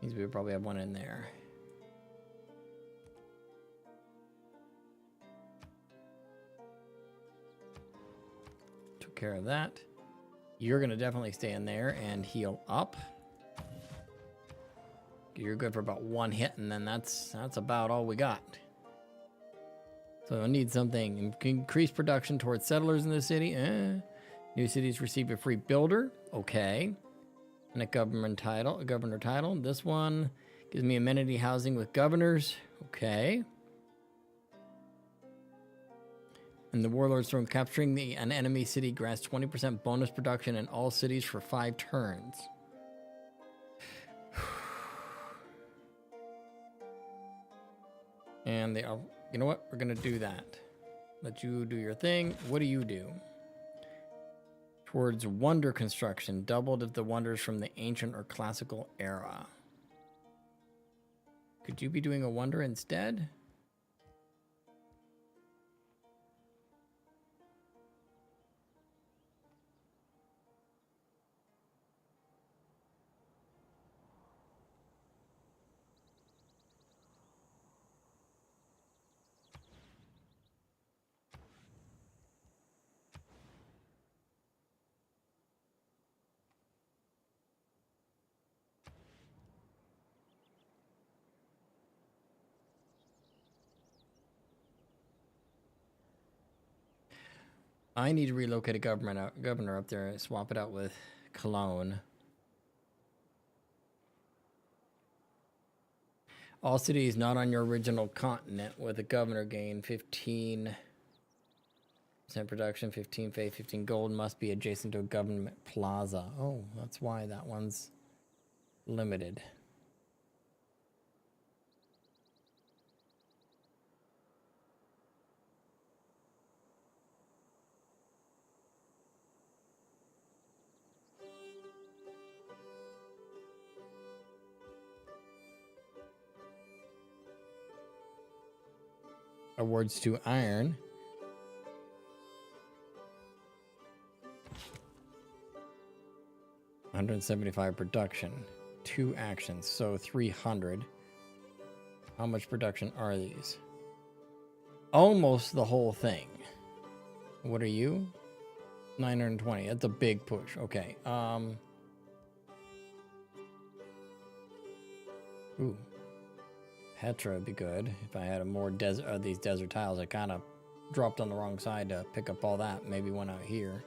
Means we would probably have one in there. care of that. You're going to definitely stay in there and heal up. You're good for about one hit, and then that's about all we got. So I need something. Increase production towards settlers in the city. New cities receive a free builder. Okay. And a governor title. This one gives me amenity housing with governors. Okay. And the warlords from capturing an enemy city grants 20% bonus production in all cities for 5 turns. And they are, you know what? We're going to do that. Let you do your thing. What do you do? Towards wonder construction, doubled if the wonders from the ancient or classical era. Could you be doing a wonder instead? I need to relocate a governor up there and swap it out with Cologne. All cities not on your original continent with a governor gain 15% production, 15 faith, 15 gold must be adjacent to a government plaza. Oh, that's why that one's limited. Awards to iron. $175 production. 2 actions, so 300. How much production are these? Almost the whole thing. What are you? 920. That's a big push. Okay. Ooh. Petra would be good. If I had a more these desert tiles, I kind of dropped on the wrong side to pick up all that. Maybe one out here.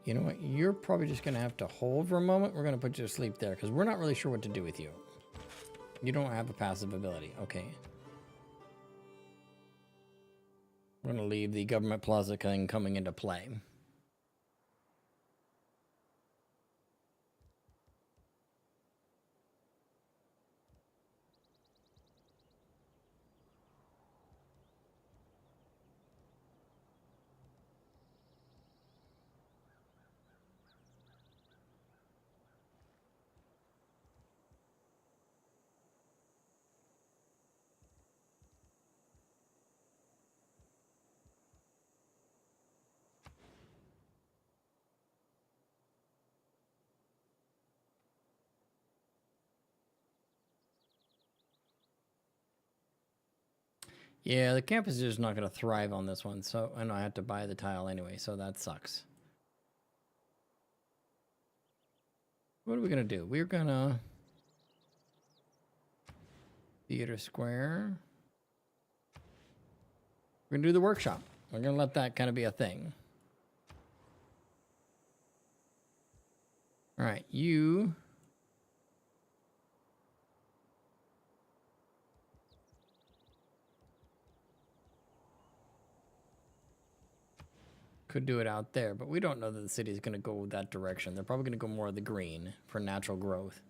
You know what? You're probably just going to have to hold for a moment. We're going to put you to sleep there because we're not really sure what to do with you. You don't have a passive ability. Okay. We're going to leave the government plaza thing coming into play. Yeah, the campus is just not going to thrive on this one. So, and I had to buy the tile anyway, so that sucks. What are we going to do? We're going to... Theater Square. We're going to do the workshop. We're going to let that kind of be a thing. All right, you... could do it out there, but we don't know that the city is going to go that direction. They're probably going to go more of the green for natural growth.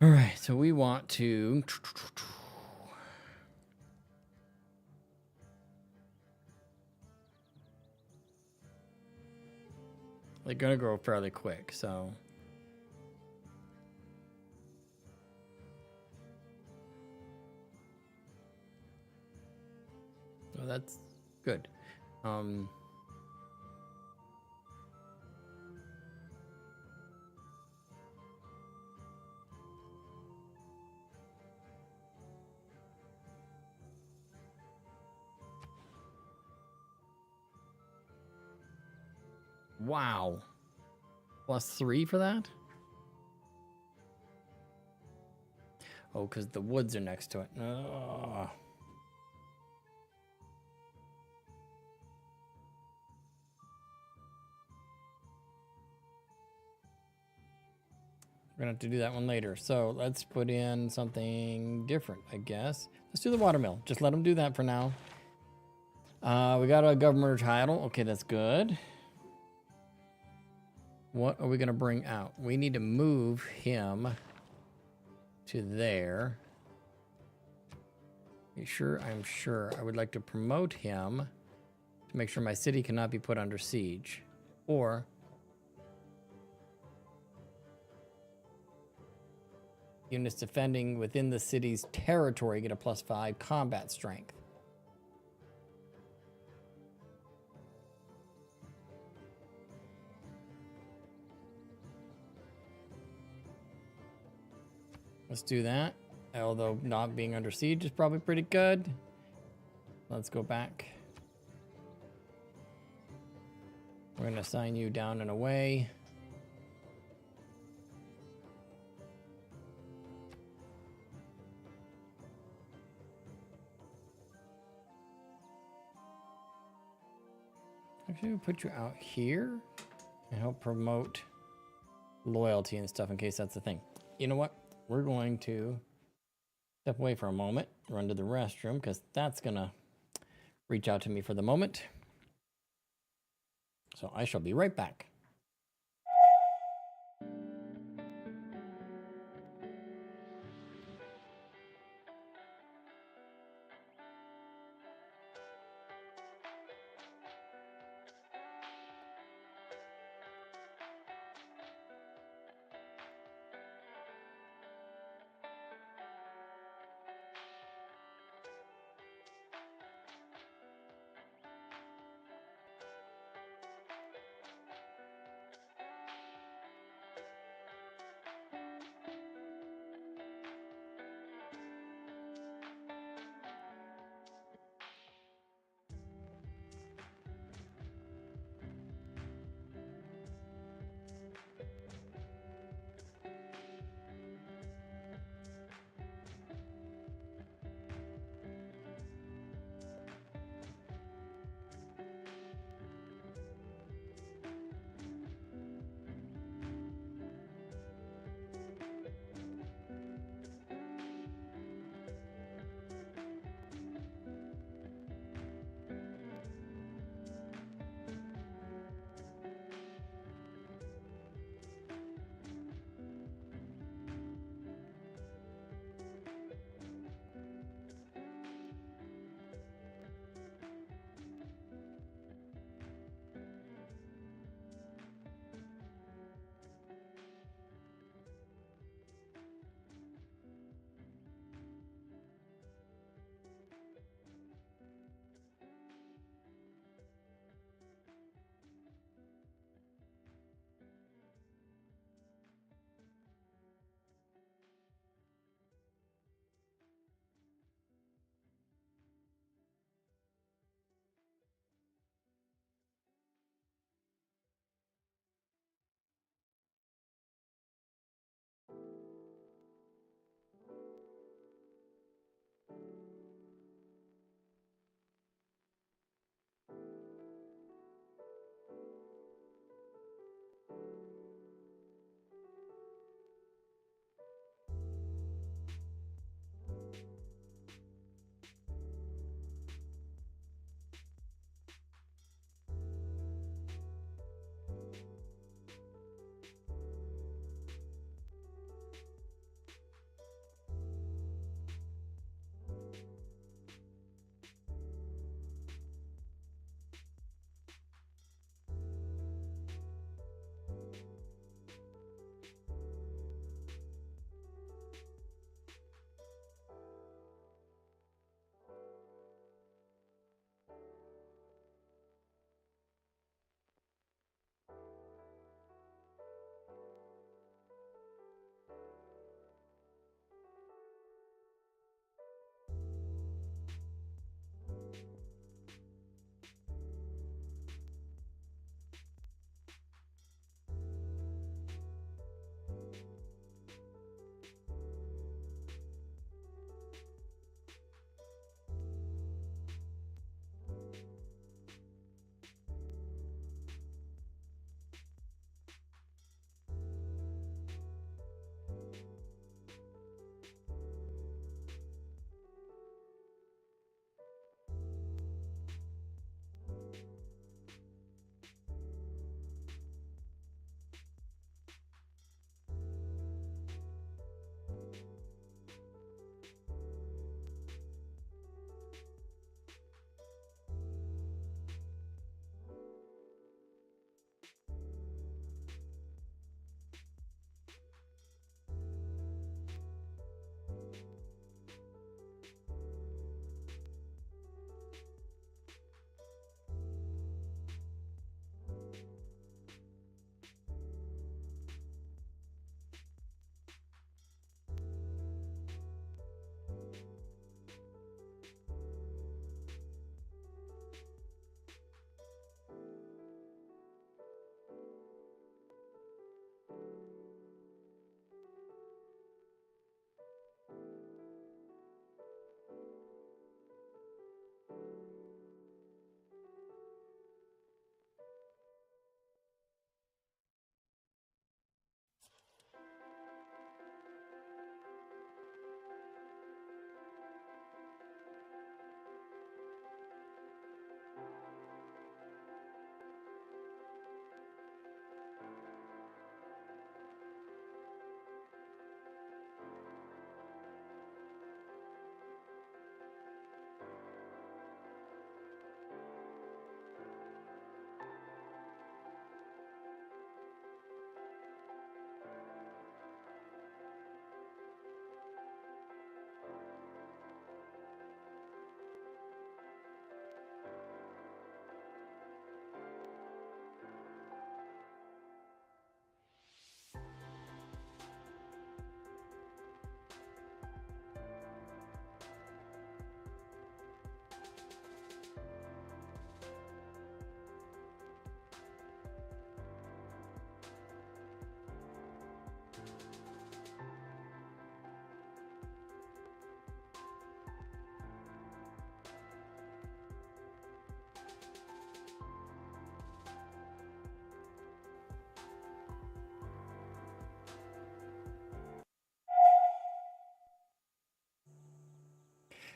All right, so we want to... They're going to grow fairly quick, so... So that's good. Wow. +3 for that? Oh, because the woods are next to it. Ugh. We're gonna have to do that one later. So let's put in something different, I guess. Let's do the watermill. Just let them do that for now. We got a governor title. Okay, that's good. What are we gonna bring out? We need to move him to there. You sure? I'm sure. I would like to promote him to make sure my city cannot be put under siege. Or units defending within the city's territory get a +5 combat strength. Let's do that. Although not being under siege is probably pretty good. Let's go back. We're going to assign you down and away. Actually, we'll put you out here and help promote loyalty and stuff in case that's the thing. You know what? We're going to step away for a moment, run to the restroom, because that's going to reach out to me for the moment. So I shall be right back.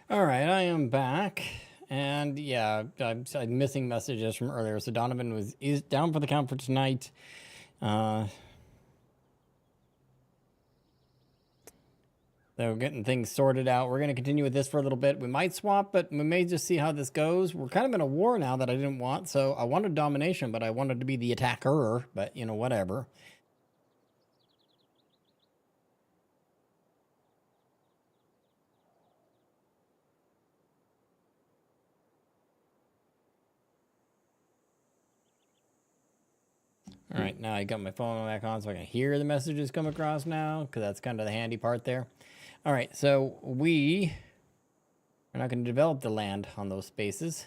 All right, I am back, and yeah, I'm missing messages from earlier. So Donovan is down for the count for tonight. So getting things sorted out. We're going to continue with this for a little bit. We might swap, but we may just see how this goes. We're kind of in a war now that I didn't want. So I wanted domination, but I wanted to be the attacker. But, you know, whatever. All right, now I got my phone back on so I can hear the messages come across now, because that's kind of the handy part there. All right, so we are not going to develop the land on those spaces.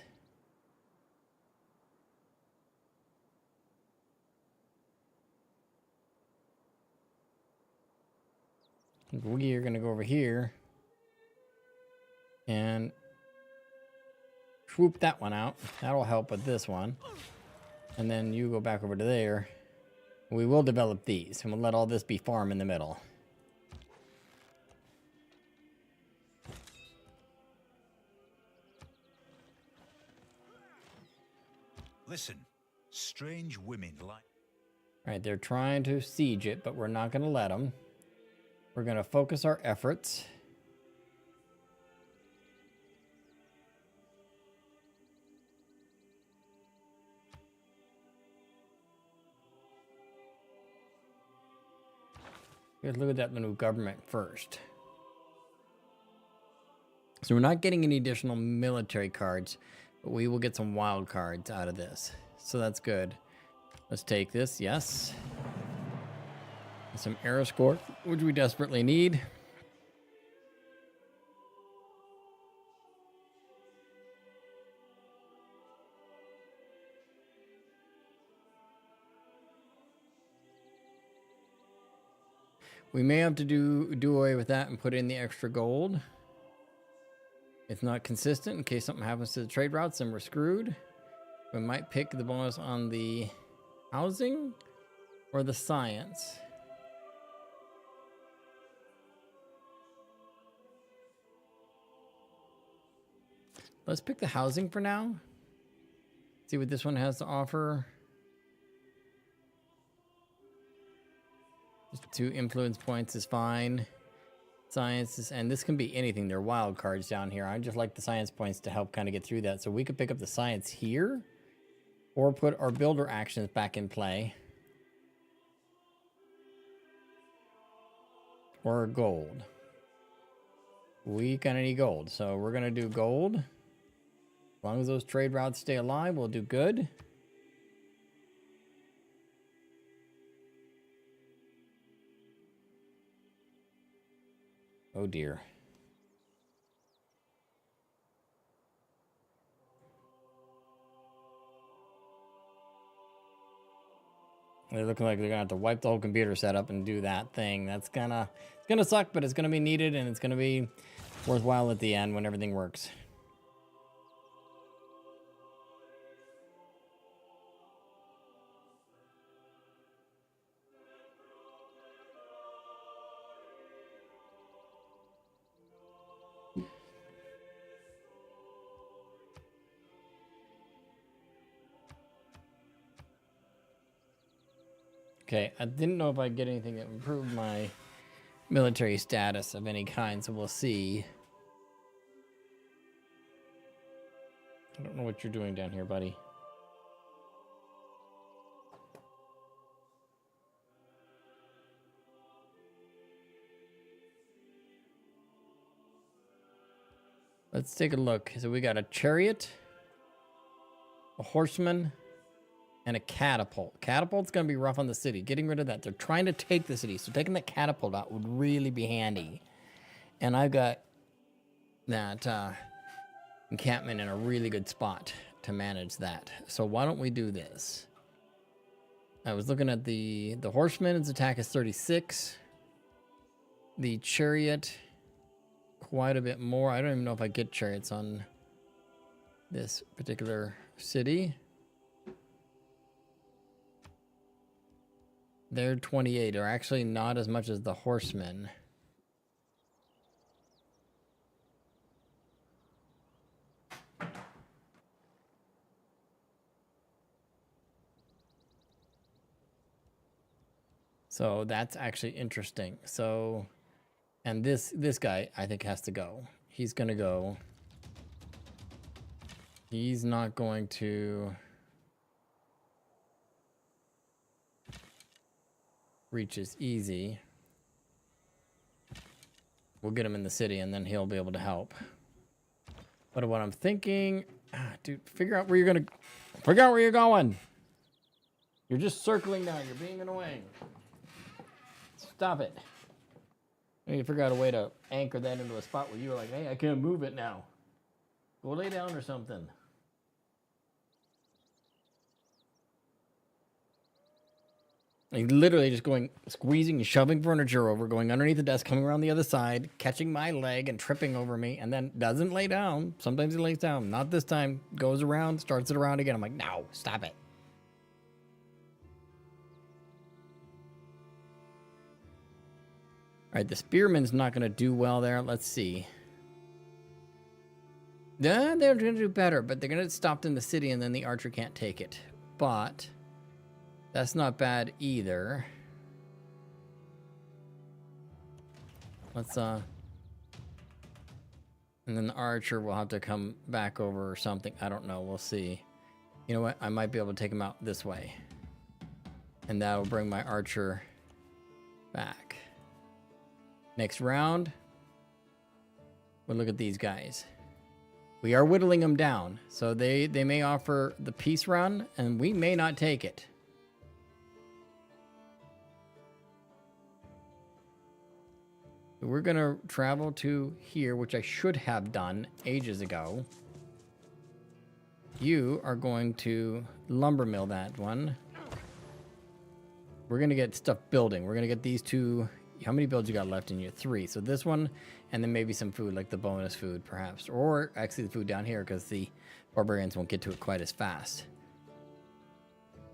We are going to go over here and swoop that one out. That'll help with this one. And then you go back over to there. We will develop these, and we'll let all this be farm in the middle. Listen, strange women like... All right, they're trying to siege it, but we're not going to let them. We're going to focus our efforts. Let's look at that new government first. So we're not getting any additional military cards, but we will get some wild cards out of this. So that's good. Let's take this, yes. Some air escort, which we desperately need. We may have to do away with that and put in the extra gold. It's not consistent. In case something happens to the trade routes, then we're screwed. We might pick the bonus on the housing or the science. Let's pick the housing for now. See what this one has to offer. Just 2 influence points is fine. Science is, and this can be anything. They're wild cards down here. I just like the science points to help kind of get through that. So we could pick up the science here, or put our builder actions back in play. Or gold. We kind of need gold, so we're going to do gold. As long as those trade routes stay alive, we'll do good. Oh dear. They're looking like they're gonna have to wipe the whole computer setup and do that thing. That's it's gonna suck, but it's gonna be needed, and it's gonna be worthwhile at the end when everything works. Okay, I didn't know if I'd get anything that improved my military status of any kind, so we'll see. I don't know what you're doing down here, buddy. Let's take a look. So we got a chariot, a horseman, and a catapult. Catapult's going to be rough on the city. Getting rid of that. They're trying to take the city, so taking that catapult out would really be handy. And I've got that encampment in a really good spot to manage that. So why don't we do this? I was looking at the horseman's attack is 36. The chariot, quite a bit more. I don't even know if I get chariots on this particular city. They're 28, or actually not as much as the horsemen. So that's actually interesting. So, and this guy I think has to go. He's gonna go. He's not going to reach as easy. We'll get him in the city and then he'll be able to help. But what I'm thinking, dude, figure out where you're going. You're just circling now. You're being annoying. Stop it. I need to figure out a way to anchor that into a spot where you're like, hey, I can't move it now. Go lay down or something. Like literally just going, squeezing and shoving furniture over, going underneath the desk, coming around the other side, catching my leg and tripping over me, and then doesn't lay down. Sometimes he lays down. Not this time. Goes around, starts it around again. I'm like, no, stop it. All right, the spearman's not going to do well there. Let's see. Yeah, they're going to do better, but they're going to get stopped in the city, and then the archer can't take it. But that's not bad either. Let's, and then the archer will have to come back over or something. I don't know. We'll see. You know what? I might be able to take him out this way. And that'll bring my archer back. Next round, we'll look at these guys. We are whittling them down. So they may offer the peace run, and we may not take it. We're going to travel to here, which I should have done ages ago. You are going to lumber mill that one. We're going to get stuff building. We're going to get these two. How many builds you got left in you? 3. So this one, and then maybe some food, like the bonus food, perhaps. Or actually the food down here, because the barbarians won't get to it quite as fast.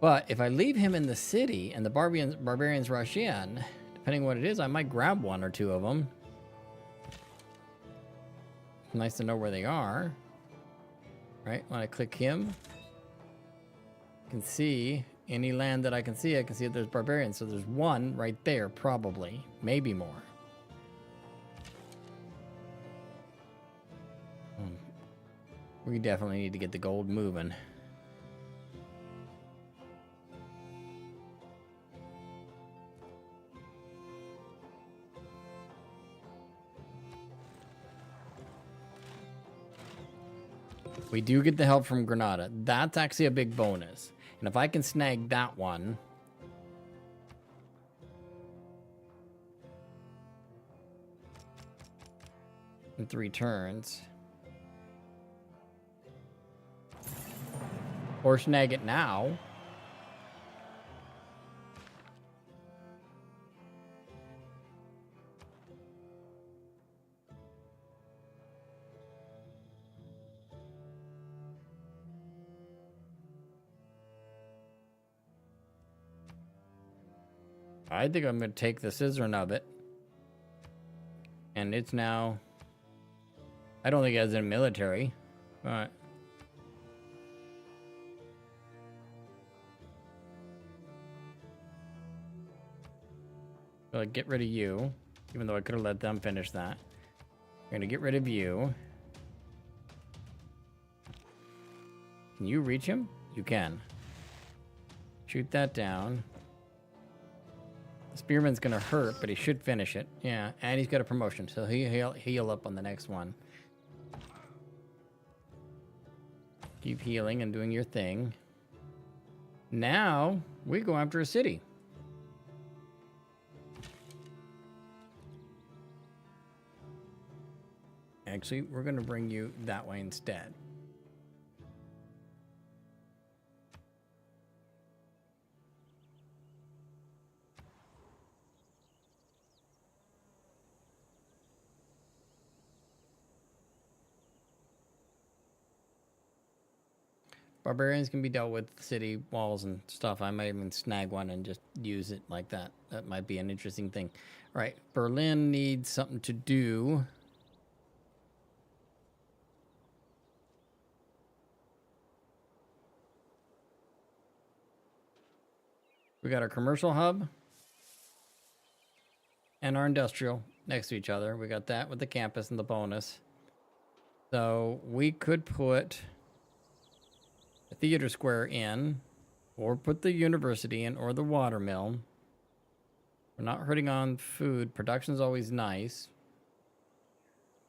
But if I leave him in the city, and the barbarians rush in, depending on what it is, I might grab 1 or 2 of them. Nice to know where they are. Right, when I click him, you can see any land that I can see that there's barbarians. So there's 1 right there, probably. Maybe more. We definitely need to get the gold moving. We do get the help from Granada. That's actually a big bonus. And if I can snag that one, in 3 turns, or snag it now, I think I'm going to take the scissoring of it. And it's now, I don't think it has a military, but so I'll get rid of you, even though I could have let them finish that. I'm going to get rid of you. Can you reach him? You can. Shoot that down. The spearman's gonna hurt, but he should finish it. Yeah, and he's got a promotion, so he'll heal up on the next one. Keep healing and doing your thing. Now, we go after a city. Actually, we're gonna bring you that way instead. Barbarians can be dealt with city walls and stuff. I might even snag one and just use it like that. That might be an interesting thing. All right, Berlin needs something to do. We got our commercial hub. and our industrial next to each other. We got that with the campus and the bonus. So we could put a theater square in, or put the university in, or the water mill. We're not hurting on food. Production's always nice.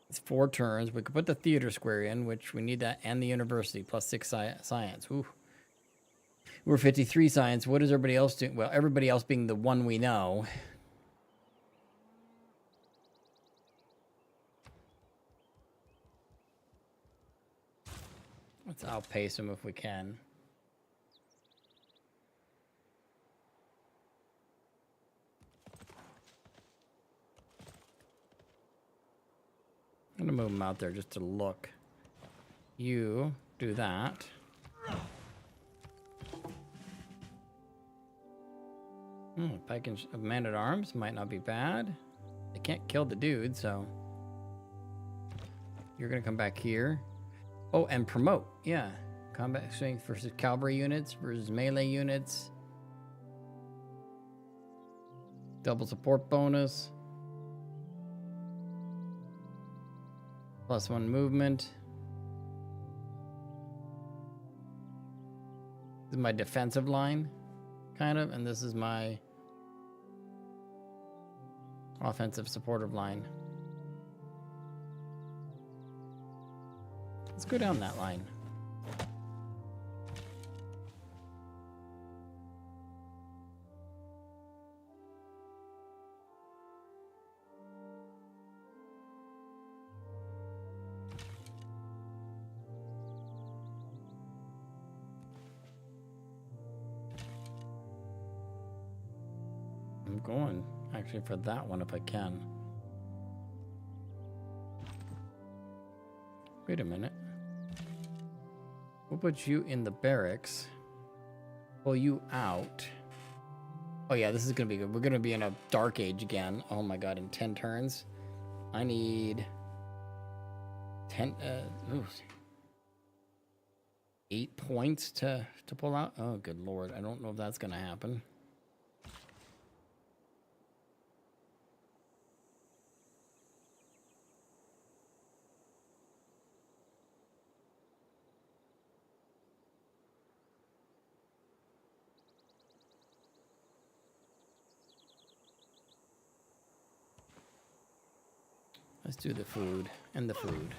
It's 4 turns. We could put the theater square in, which we need that, and the university, plus 6 science. Ooh. We're 53 science. What is everybody else doing? Well, everybody else being the one we know. Let's outpace them if we can. I'm gonna move them out there just to look. You do that. Pike of Man-at-Arms might not be bad. They can't kill the dude, so you're gonna come back here. Oh, and promote. Yeah. Combat strength versus cavalry units versus melee units. Double support bonus. +1 movement. This is my defensive line, kind of, and this is my offensive supportive line. Let's go down that line. I'm going actually for that one if I can. Wait a minute. We'll put you in the barracks. Pull you out. Oh yeah, this is gonna be good. We're gonna be in a dark age again. Oh my god, in 10 turns. I need 10 8 points to pull out. Oh good lord. I don't know if that's gonna happen. Let's do the food and the food.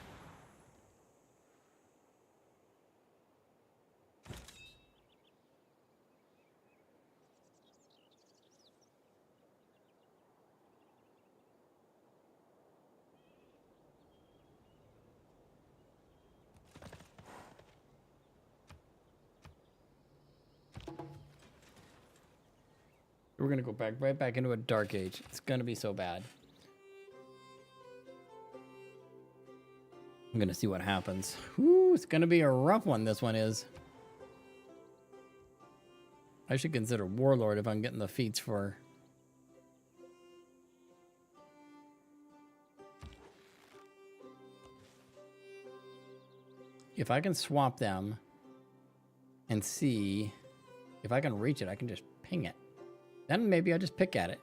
We're gonna go right back into a dark age. It's gonna be so bad. I'm gonna see what happens. Whew, it's gonna be a rough one, this one is. I should consider Warlord if I'm getting the feats for... If I can swap them and see if I can reach it, I can just ping it. Then maybe I'll just pick at it.